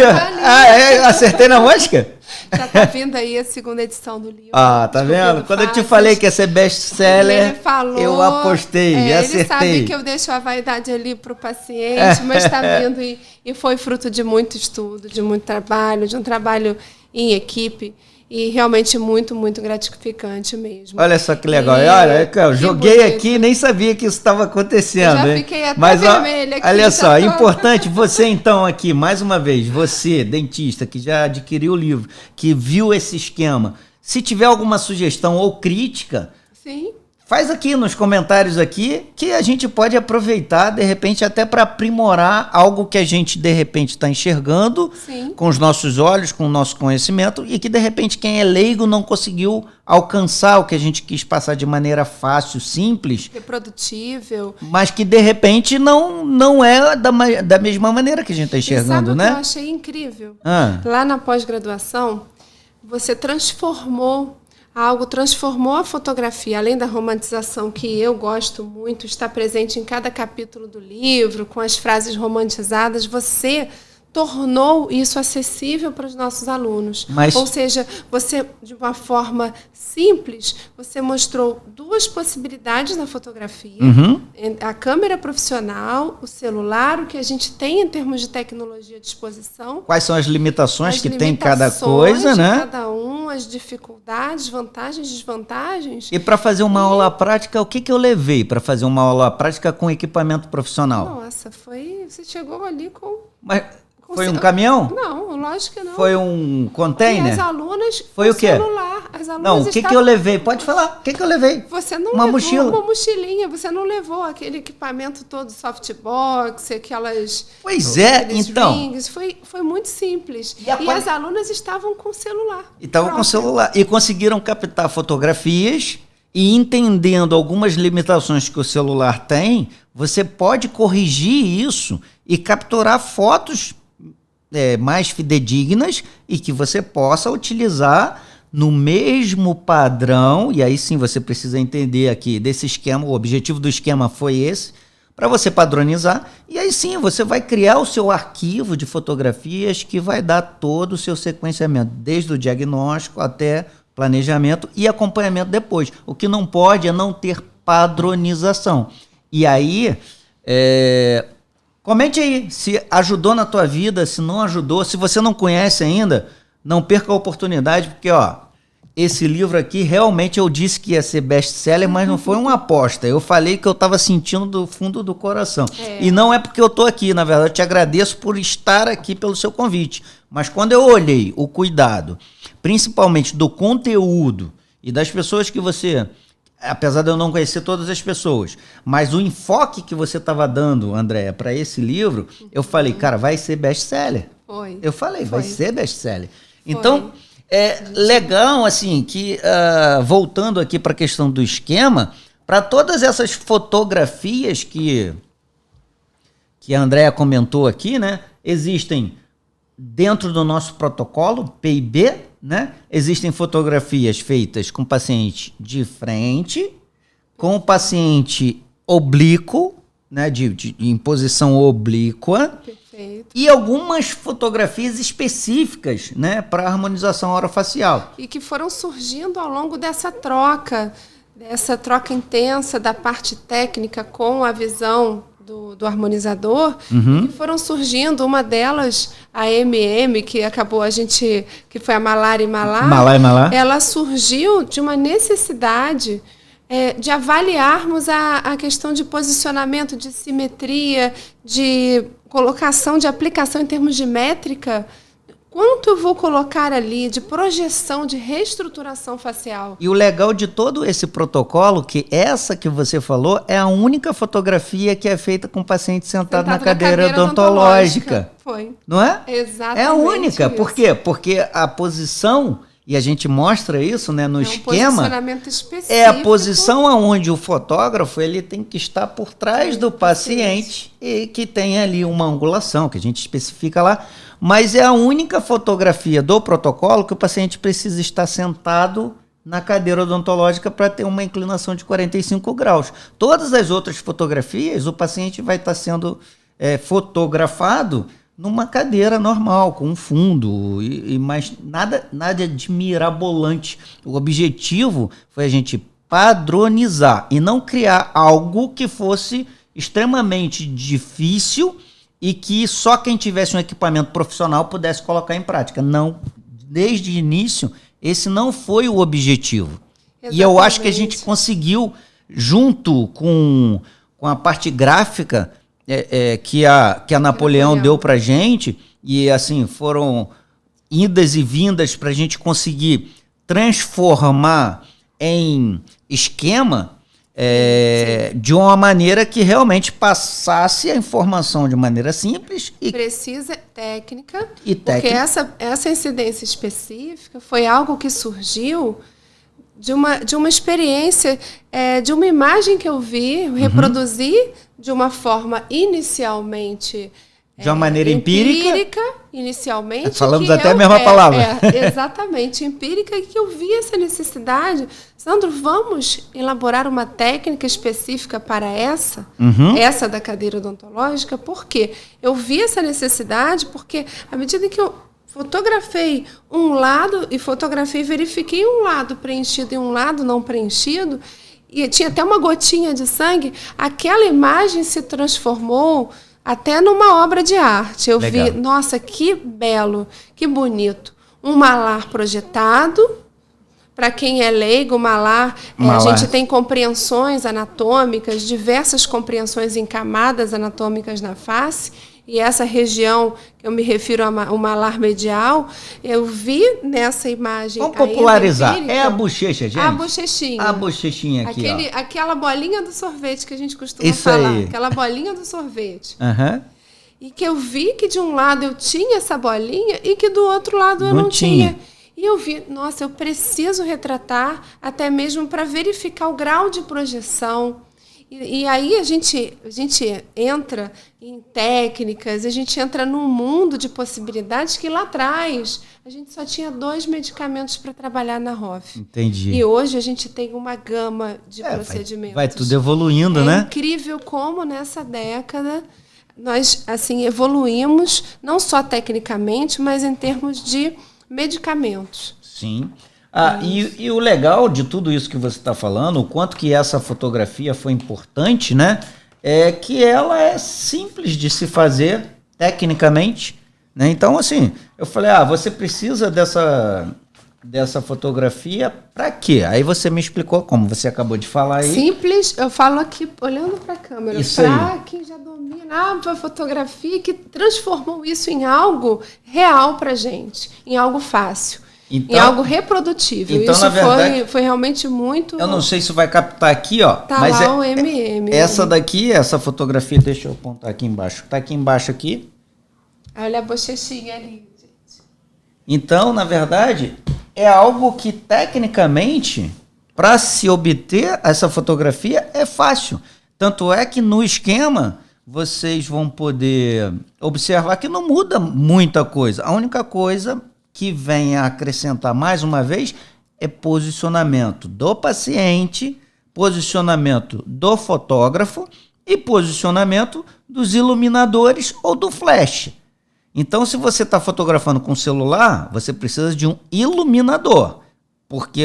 Acertei na mosca? Já tá vindo aí a segunda edição do livro. Tá vendo? Quando eu te falei que ia ser best-seller, eu apostei e acertei. Ele sabe que eu deixo a vaidade ali pro paciente, mas tá vindo e foi fruto de muito estudo, de muito trabalho, de um trabalho em equipe. E realmente muito, muito gratificante mesmo. Olha só que legal. Olha, eu joguei aqui e nem sabia que isso estava acontecendo. Eu já fiquei até vermelha aqui. Olha só, importante, você então aqui, mais uma vez, você, dentista, que já adquiriu o livro, que viu esse esquema, se tiver alguma sugestão ou crítica... Sim. Faz aqui nos comentários aqui, que a gente pode aproveitar, de repente, até para aprimorar algo que a gente, de repente, está enxergando. Sim. Com os nossos olhos, com o nosso conhecimento, e que, de repente, quem é leigo não conseguiu alcançar o que a gente quis passar de maneira fácil, simples. Reprodutível. Mas que, de repente, não é da mesma maneira que a gente está enxergando, né? Sabe o que eu achei incrível? Lá na pós-graduação, você transformou a fotografia, além da romantização que eu gosto muito, está presente em cada capítulo do livro, com as frases romantizadas, você tornou isso acessível para os nossos alunos. Ou seja, você, de uma forma simples, você mostrou duas possibilidades na fotografia, a câmera profissional, o celular, o que a gente tem em termos de tecnologia à disposição. Quais são as limitações que tem cada coisa, né? Cada um, as dificuldades, vantagens, desvantagens. E para fazer uma aula prática, o que eu levei para fazer uma aula prática com equipamento profissional? Nossa, você chegou ali com... Foi um caminhão? Não, lógico que não. Foi um container? E as alunas, foi o quê? Celular. As alunas o que eu levei? Pode falar. O que eu levei? Você não levou mochila. Uma mochilinha. Você não levou aquele equipamento todo, softbox, aquelas... Pois é, então. Rings. Foi muito simples. E as alunas estavam com celular. E conseguiram captar fotografias e, entendendo algumas limitações que o celular tem, você pode corrigir isso e capturar fotos mais fidedignas e que você possa utilizar no mesmo padrão. E aí sim você precisa entender aqui desse esquema, o objetivo do esquema foi esse, para você padronizar, e aí sim você vai criar o seu arquivo de fotografias que vai dar todo o seu sequenciamento, desde o diagnóstico até planejamento e acompanhamento depois. O que não pode é não ter padronização. E aí... comente aí se ajudou na tua vida, se não ajudou. Se você não conhece ainda, não perca a oportunidade, porque esse livro aqui realmente eu disse que ia ser best-seller, mas não foi uma aposta. Eu falei que eu estava sentindo do fundo do coração. E não é porque eu estou aqui, na verdade, eu te agradeço por estar aqui, pelo seu convite. Mas quando eu olhei o cuidado, principalmente do conteúdo e das pessoas que você... Apesar de eu não conhecer todas as pessoas, mas o enfoque que você estava dando, Andréia, para esse livro, eu falei, cara, vai ser best-seller. Eu falei, vai ser best-seller. Então, é legal, assim, que, voltando aqui para a questão do esquema, para todas essas fotografias que a Andréia comentou aqui, né, existem dentro do nosso protocolo, PIB, né? Existem fotografias feitas com o paciente de frente, com o paciente oblíquo, né? Em posição oblíqua. Perfeito. E algumas fotografias específicas, né? Para harmonização orofacial. E que foram surgindo ao longo dessa troca intensa da parte técnica com a visão do harmonizador, que foram surgindo, uma delas, a MM, que acabou que foi a Malar e Malar, ela surgiu de uma necessidade de avaliarmos a questão de posicionamento, de simetria, de colocação, de aplicação em termos de métrica. Quanto eu vou colocar ali de projeção, de reestruturação facial? E o legal de todo esse protocolo, que essa que você falou, é a única fotografia que é feita com o paciente sentado na cadeira odontológica. Foi. Não é? Exatamente. É a única. Isso. Por quê? Porque a posição, e a gente mostra isso, né, no esquema, posicionamento específico. É a posição onde o fotógrafo ele tem que estar por trás do paciente e que tem ali uma angulação, que a gente especifica lá. Mas é a única fotografia do protocolo que o paciente precisa estar sentado na cadeira odontológica para ter uma inclinação de 45 graus. Todas as outras fotografias, o paciente vai estar sendo fotografado numa cadeira normal, com um fundo, mas nada de mirabolante. O objetivo foi a gente padronizar e não criar algo que fosse extremamente difícil e que só quem tivesse um equipamento profissional pudesse colocar em prática. Não, desde o início, esse não foi o objetivo. Exatamente. E eu acho que a gente conseguiu, junto com a parte gráfica que a Napoleão deu pra gente, e assim, foram idas e vindas para a gente conseguir transformar em esquema de uma maneira que realmente passasse a informação de maneira simples. E precisa, técnica, porque essa incidência específica foi algo que surgiu de uma experiência, de uma imagem que eu vi, eu reproduzi de uma forma inicialmente... De uma maneira empírica inicialmente. Falamos até a mesma palavra. Exatamente, empírica, e que eu vi essa necessidade. Sandro, vamos elaborar uma técnica específica para essa da cadeira odontológica? Por quê? Eu vi essa necessidade porque, à medida que eu fotografei um lado e verifiquei um lado preenchido e um lado não preenchido, e tinha até uma gotinha de sangue, aquela imagem se transformou até numa obra de arte. Eu vi, nossa, que belo, que bonito. Um malar projetado. Para quem é leigo, o malar, a gente tem compreensões anatômicas, diversas compreensões em camadas anatômicas na face. E essa região, que eu me refiro ao malar medial, eu vi nessa imagem. Vamos popularizar. Empírica, é a bochecha, gente? A bochechinha. A bochechinha aqui, aquela bolinha do sorvete que a gente costuma falar. Aí. Aquela bolinha do sorvete. E que eu vi que de um lado eu tinha essa bolinha e que do outro lado eu não tinha. E eu vi, nossa, eu preciso retratar até mesmo para verificar o grau de projeção. E aí a gente entra em técnicas, a gente entra num mundo de possibilidades que lá atrás a gente só tinha 2 medicamentos para trabalhar na ROF. Entendi. E hoje a gente tem uma gama de procedimentos. Vai tudo evoluindo, né? É incrível como nessa década nós assim evoluímos, não só tecnicamente, mas em termos de medicamentos. Sim. E o legal de tudo isso que você está falando, o quanto que essa fotografia foi importante, né? É que ela é simples de se fazer tecnicamente, né? Então, assim, eu falei, você precisa dessa fotografia para quê? Aí você me explicou, como você acabou de falar aí. Simples, eu falo aqui olhando para a câmera, para quem já domina a fotografia, que transformou isso em algo real para gente, em algo fácil. Então, em algo reprodutível. Então, isso na verdade, foi realmente muito... Eu não sei se vai captar aqui, ó. Tá mas lá o MM. Essa daqui, essa fotografia, deixa eu apontar aqui embaixo. Tá aqui embaixo aqui. Olha a bochechinha ali, gente. Então, na verdade, é algo que tecnicamente, para se obter essa fotografia, é fácil. Tanto é que no esquema, vocês vão poder observar que não muda muita coisa. A única coisa que vem a acrescentar mais uma vez é posicionamento do paciente, posicionamento do fotógrafo e posicionamento dos iluminadores ou do flash. Então, se você está fotografando com celular, você precisa de um iluminador, porque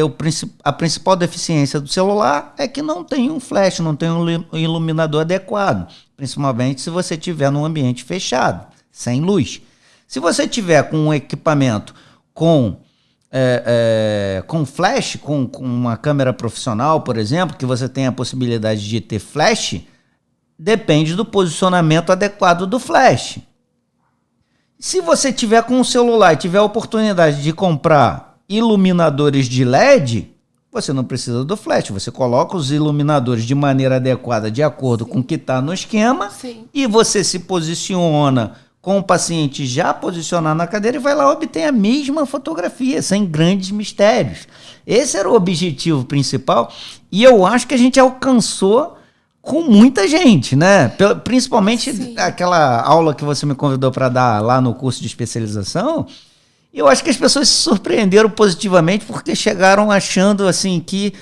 a principal deficiência do celular é que não tem um flash, não tem um iluminador adequado, principalmente se você estiver num ambiente fechado, sem luz. Se você tiver com um equipamento com flash, com uma câmera profissional, por exemplo, que você tem a possibilidade de ter flash, depende do posicionamento adequado do flash. Se você tiver com um celular e tiver a oportunidade de comprar iluminadores de LED, você não precisa do flash, você coloca os iluminadores de maneira adequada, de acordo com o que está no esquema, e você se posiciona com o paciente já posicionado na cadeira e vai lá obter a mesma fotografia, sem grandes mistérios. Esse era o objetivo principal e eu acho que a gente alcançou com muita gente, né? Principalmente aquela aula que você me convidou para dar lá no curso de especialização. E eu acho que as pessoas se surpreenderam positivamente porque chegaram achando assim que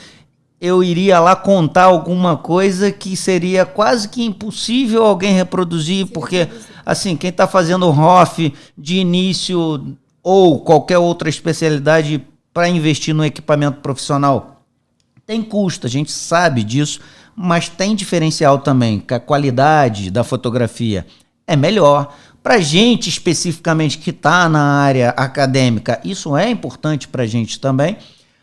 eu iria lá contar alguma coisa que seria quase que impossível alguém reproduzir, porque assim, quem está fazendo ROF de início ou qualquer outra especialidade para investir no equipamento profissional tem custo, a gente sabe disso, mas tem diferencial também, que a qualidade da fotografia é melhor. Para a gente especificamente que está na área acadêmica, isso é importante para a gente também,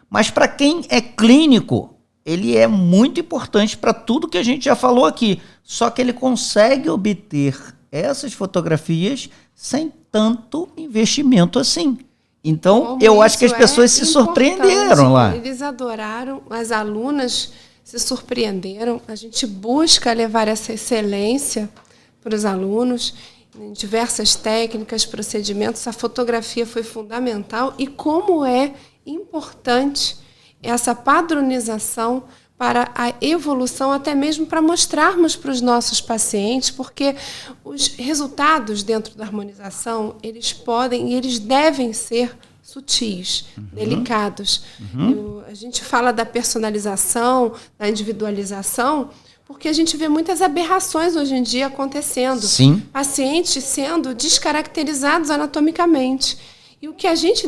mas para quem é clínico, ele é muito importante para tudo que a gente já falou aqui, só que ele consegue obter essas fotografias sem tanto investimento assim. Então, como eu acho que as pessoas se surpreenderam lá. Eles adoraram, as alunas se surpreenderam. A gente busca levar essa excelência para os alunos em diversas técnicas, procedimentos. A fotografia foi fundamental. E como é importante essa padronização para a evolução, até mesmo para mostrarmos para os nossos pacientes, porque os resultados dentro da harmonização, eles podem e eles devem ser sutis, delicados. A gente fala da personalização, da individualização, porque a gente vê muitas aberrações hoje em dia acontecendo. Sim. Pacientes sendo descaracterizados anatomicamente. E o que a gente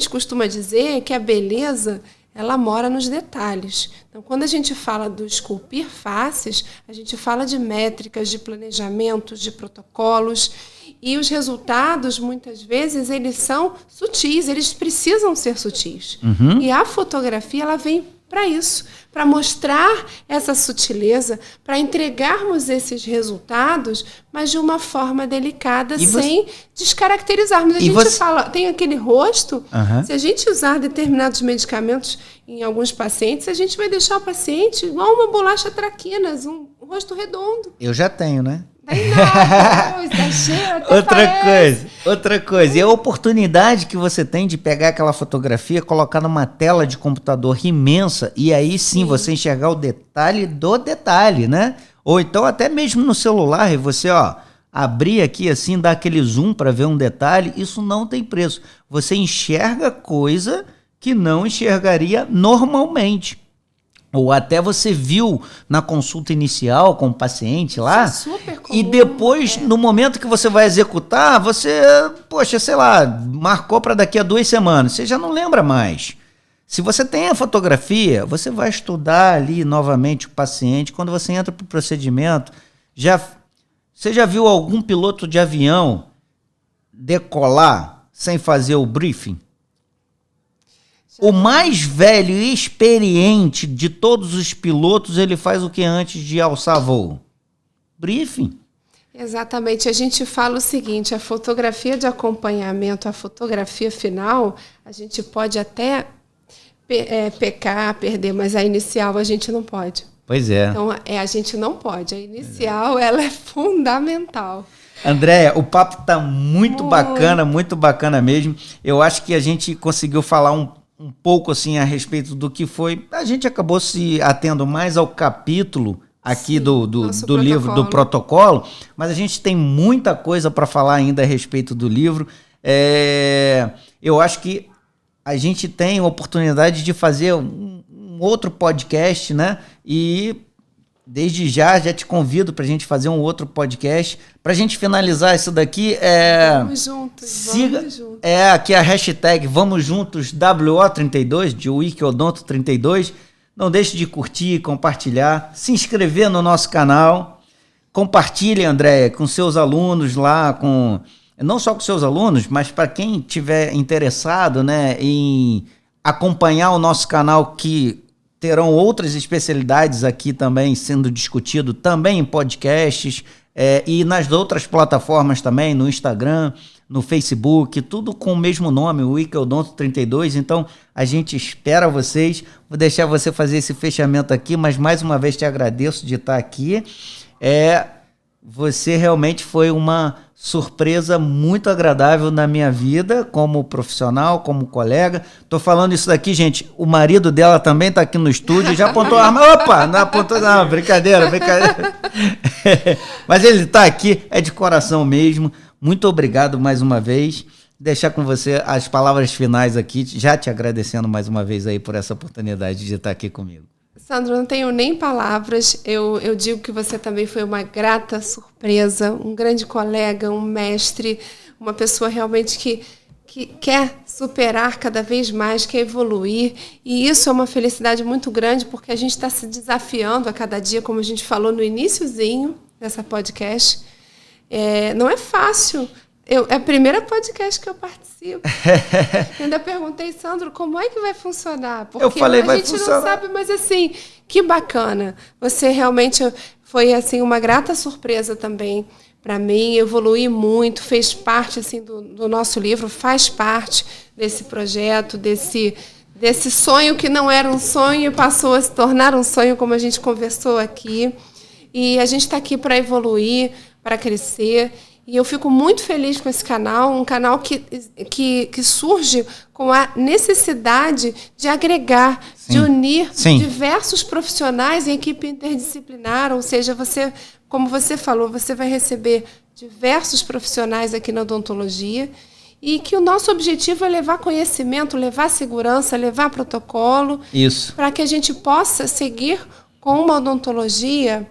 costuma dizer é que a beleza, ela mora nos detalhes. Então, quando a gente fala do esculpir faces, a gente fala de métricas, de planejamentos, de protocolos, e os resultados, muitas vezes, eles são sutis, eles precisam ser sutis. E a fotografia, ela vem para isso, para mostrar essa sutileza, para entregarmos esses resultados, mas de uma forma delicada, sem descaracterizarmos. A gente fala, tem aquele rosto, se a gente usar determinados medicamentos em alguns pacientes, a gente vai deixar o paciente igual uma bolacha traquinas, um rosto redondo. Eu já tenho, né? Outra coisa. E a oportunidade que você tem de pegar aquela fotografia, colocar numa tela de computador imensa e aí sim você enxergar o detalhe do detalhe, né? Ou então até mesmo no celular e você, abrir aqui assim, dar aquele zoom para ver um detalhe, isso não tem preço. Você enxerga coisa que não enxergaria normalmente. Ou até você viu na consulta inicial com o paciente lá, super comum, e depois, no momento que você vai executar, você, sei lá, marcou para daqui a 2 semanas, você já não lembra mais. Se você tem a fotografia, você vai estudar ali novamente o paciente. Quando você entra para o procedimento, você já viu algum piloto de avião decolar sem fazer o briefing? O mais velho e experiente de todos os pilotos, ele faz o que antes de alçar voo? Briefing. Exatamente. A gente fala o seguinte, a fotografia de acompanhamento, a fotografia final, a gente pode até pecar, perder, mas a inicial a gente não pode. Pois é. Então, a gente não pode. A inicial, ela é fundamental. Andréia, o papo está muito bacana mesmo. Eu acho que a gente conseguiu falar um pouco assim a respeito do que foi. A gente acabou se atendo mais ao capítulo aqui do livro, do protocolo, mas a gente tem muita coisa para falar ainda a respeito do livro. Eu acho que a gente tem a oportunidade de fazer um outro podcast, né? E desde já te convido para a gente fazer um outro podcast. Para a gente finalizar isso daqui, vamos juntos. Aqui a hashtag Vamos Juntos WO32, de Wikidonto 32. Não deixe de curtir, compartilhar, se inscrever no nosso canal. Compartilhe, Andréia, com seus alunos lá, não só com seus alunos, mas para quem tiver interessado, né, em acompanhar o nosso canal, que terão outras especialidades aqui também sendo discutido, também em podcasts e nas outras plataformas também, no Instagram, no Facebook, tudo com o mesmo nome, o Wikidonto 32. Então, a gente espera vocês. Vou deixar você fazer esse fechamento aqui, mas mais uma vez te agradeço de estar aqui. Você realmente foi uma surpresa muito agradável na minha vida, como profissional, como colega. Tô falando isso daqui, gente, o marido dela também tá aqui no estúdio, já apontou a arma. Opa, não apontou, não, brincadeira. Mas ele tá aqui, é de coração mesmo. Muito obrigado mais uma vez. deixar com você as palavras finais aqui, já te agradecendo mais uma vez aí por essa oportunidade de estar aqui comigo. Sandro, não tenho nem palavras. Eu digo que você também foi uma grata surpresa, um grande colega, um mestre, uma pessoa realmente que quer superar cada vez mais, quer evoluir. E isso é uma felicidade muito grande, porque a gente está se desafiando a cada dia, como a gente falou no iniciozinho dessa podcast. Não é fácil. É a primeira podcast que eu participo. Ainda perguntei, Sandro, como é que vai funcionar? Porque eu falei, a gente não sabe, mas assim, que bacana. Você realmente foi assim, uma grata surpresa também para mim. Evolui muito, fez parte assim, do nosso livro, faz parte desse projeto, desse sonho que não era um sonho e passou a se tornar um sonho, como a gente conversou aqui. E a gente está aqui para evoluir, para crescer. E eu fico muito feliz com esse canal, um canal que surge com a necessidade de agregar, sim, de unir, sim, diversos profissionais em equipe interdisciplinar, ou seja, você, como você falou, você vai receber diversos profissionais aqui na odontologia e que o nosso objetivo é levar conhecimento, levar segurança, levar protocolo, para que a gente possa seguir com uma odontologia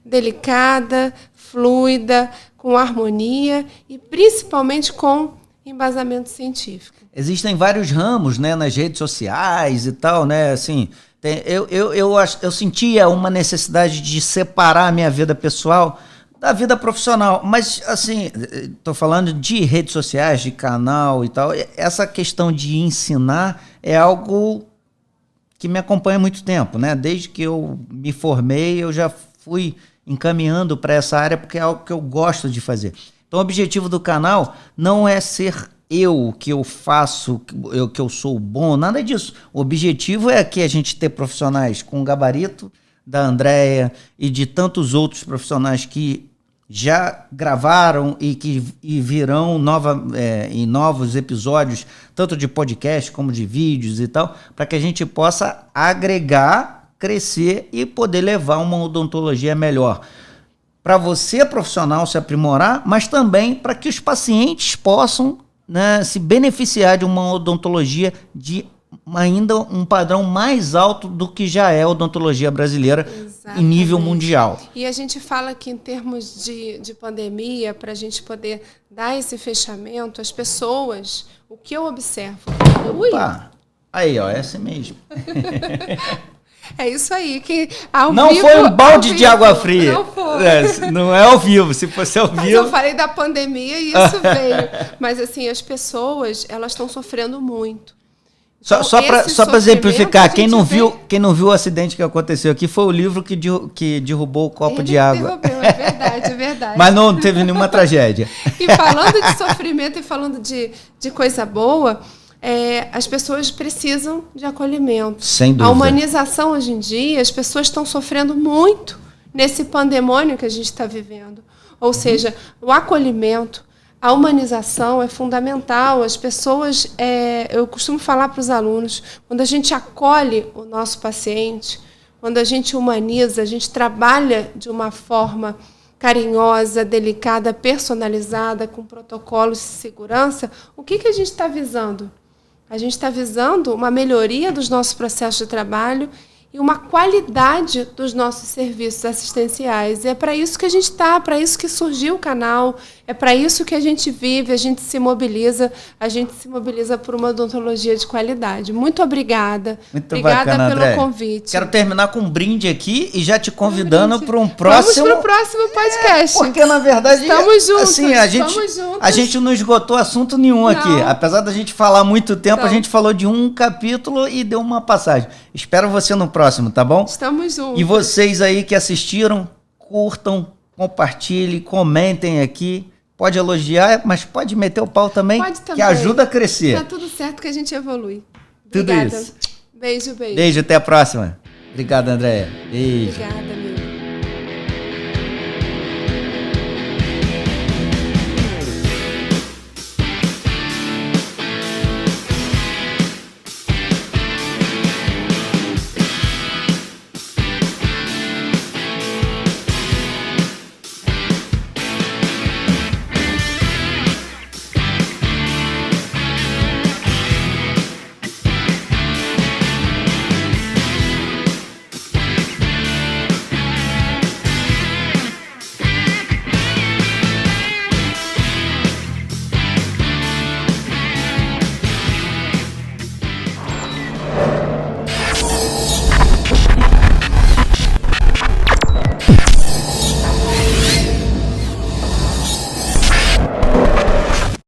delicada, fluida, com harmonia e principalmente com embasamento científico. Existem vários ramos, né, nas redes sociais e tal, né, assim, eu sentia uma necessidade de separar a minha vida pessoal da vida profissional, mas assim, estou falando de redes sociais, de canal e tal, essa questão de ensinar é algo que me acompanha há muito tempo, né, desde que eu me formei eu já fui encaminhando para essa área porque é algo que eu gosto de fazer. Então o objetivo do canal não é ser eu que eu faço, que eu sou bom, nada disso. O objetivo é que a gente ter profissionais com o gabarito da Andréia e de tantos outros profissionais que já gravaram e virão em novos episódios, tanto de podcast como de vídeos e tal, para que a gente possa agregar, crescer e poder levar uma odontologia melhor. Para você, profissional, se aprimorar, mas também para que os pacientes possam, né, se beneficiar de uma odontologia de ainda um padrão mais alto do que já é a odontologia brasileira. Exatamente. Em nível mundial. E a gente fala que em termos de pandemia, para a gente poder dar esse fechamento, as pessoas, o que eu observo... Opa! Aí, ó, é assim mesmo. É isso aí. Não vivo, foi um balde de água fria. Não foi. Não é ao vivo. Se fosse ao vivo... Mas eu falei da pandemia e isso veio. Mas assim, as pessoas, elas estão sofrendo muito. Então, só para exemplificar, quem não viu o acidente que aconteceu aqui foi o livro que derrubou o copo de água. É verdade, é verdade. Mas não teve nenhuma tragédia. E falando de sofrimento e falando de coisa boa... as pessoas precisam de acolhimento. Sem dúvida. A humanização hoje em dia, as pessoas estão sofrendo muito nesse pandemônio que a gente está vivendo. Ou seja, o acolhimento, a humanização é fundamental. As pessoas, eu costumo falar para os alunos, quando a gente acolhe o nosso paciente, quando a gente humaniza, a gente trabalha de uma forma carinhosa, delicada, personalizada, com protocolos de segurança, o que a gente está visando? A gente está visando uma melhoria dos nossos processos de trabalho e uma qualidade dos nossos serviços assistenciais. E é para isso que a gente está, para isso que surgiu o canal, é para isso que a gente vive, a gente se mobiliza por uma odontologia de qualidade. Muito obrigada. Obrigada bacana, pelo André. Convite. Quero terminar com um brinde aqui e já te convidando para um próximo... Vamos para o próximo podcast. Porque, na verdade, estamos juntos, assim, a gente não esgotou assunto nenhum aqui. Apesar da gente falar muito tempo, a gente falou de um capítulo e deu uma passagem. Espero você no próximo, tá bom? Estamos juntos. E vocês aí que assistiram, curtam, compartilhem, comentem aqui. Pode elogiar, mas pode meter o pau também, que ajuda a crescer. Tá tudo certo que a gente evolui. Obrigada. Tudo isso. Beijo. Beijo, até a próxima. Obrigado, Andréia. Beijo. Obrigada.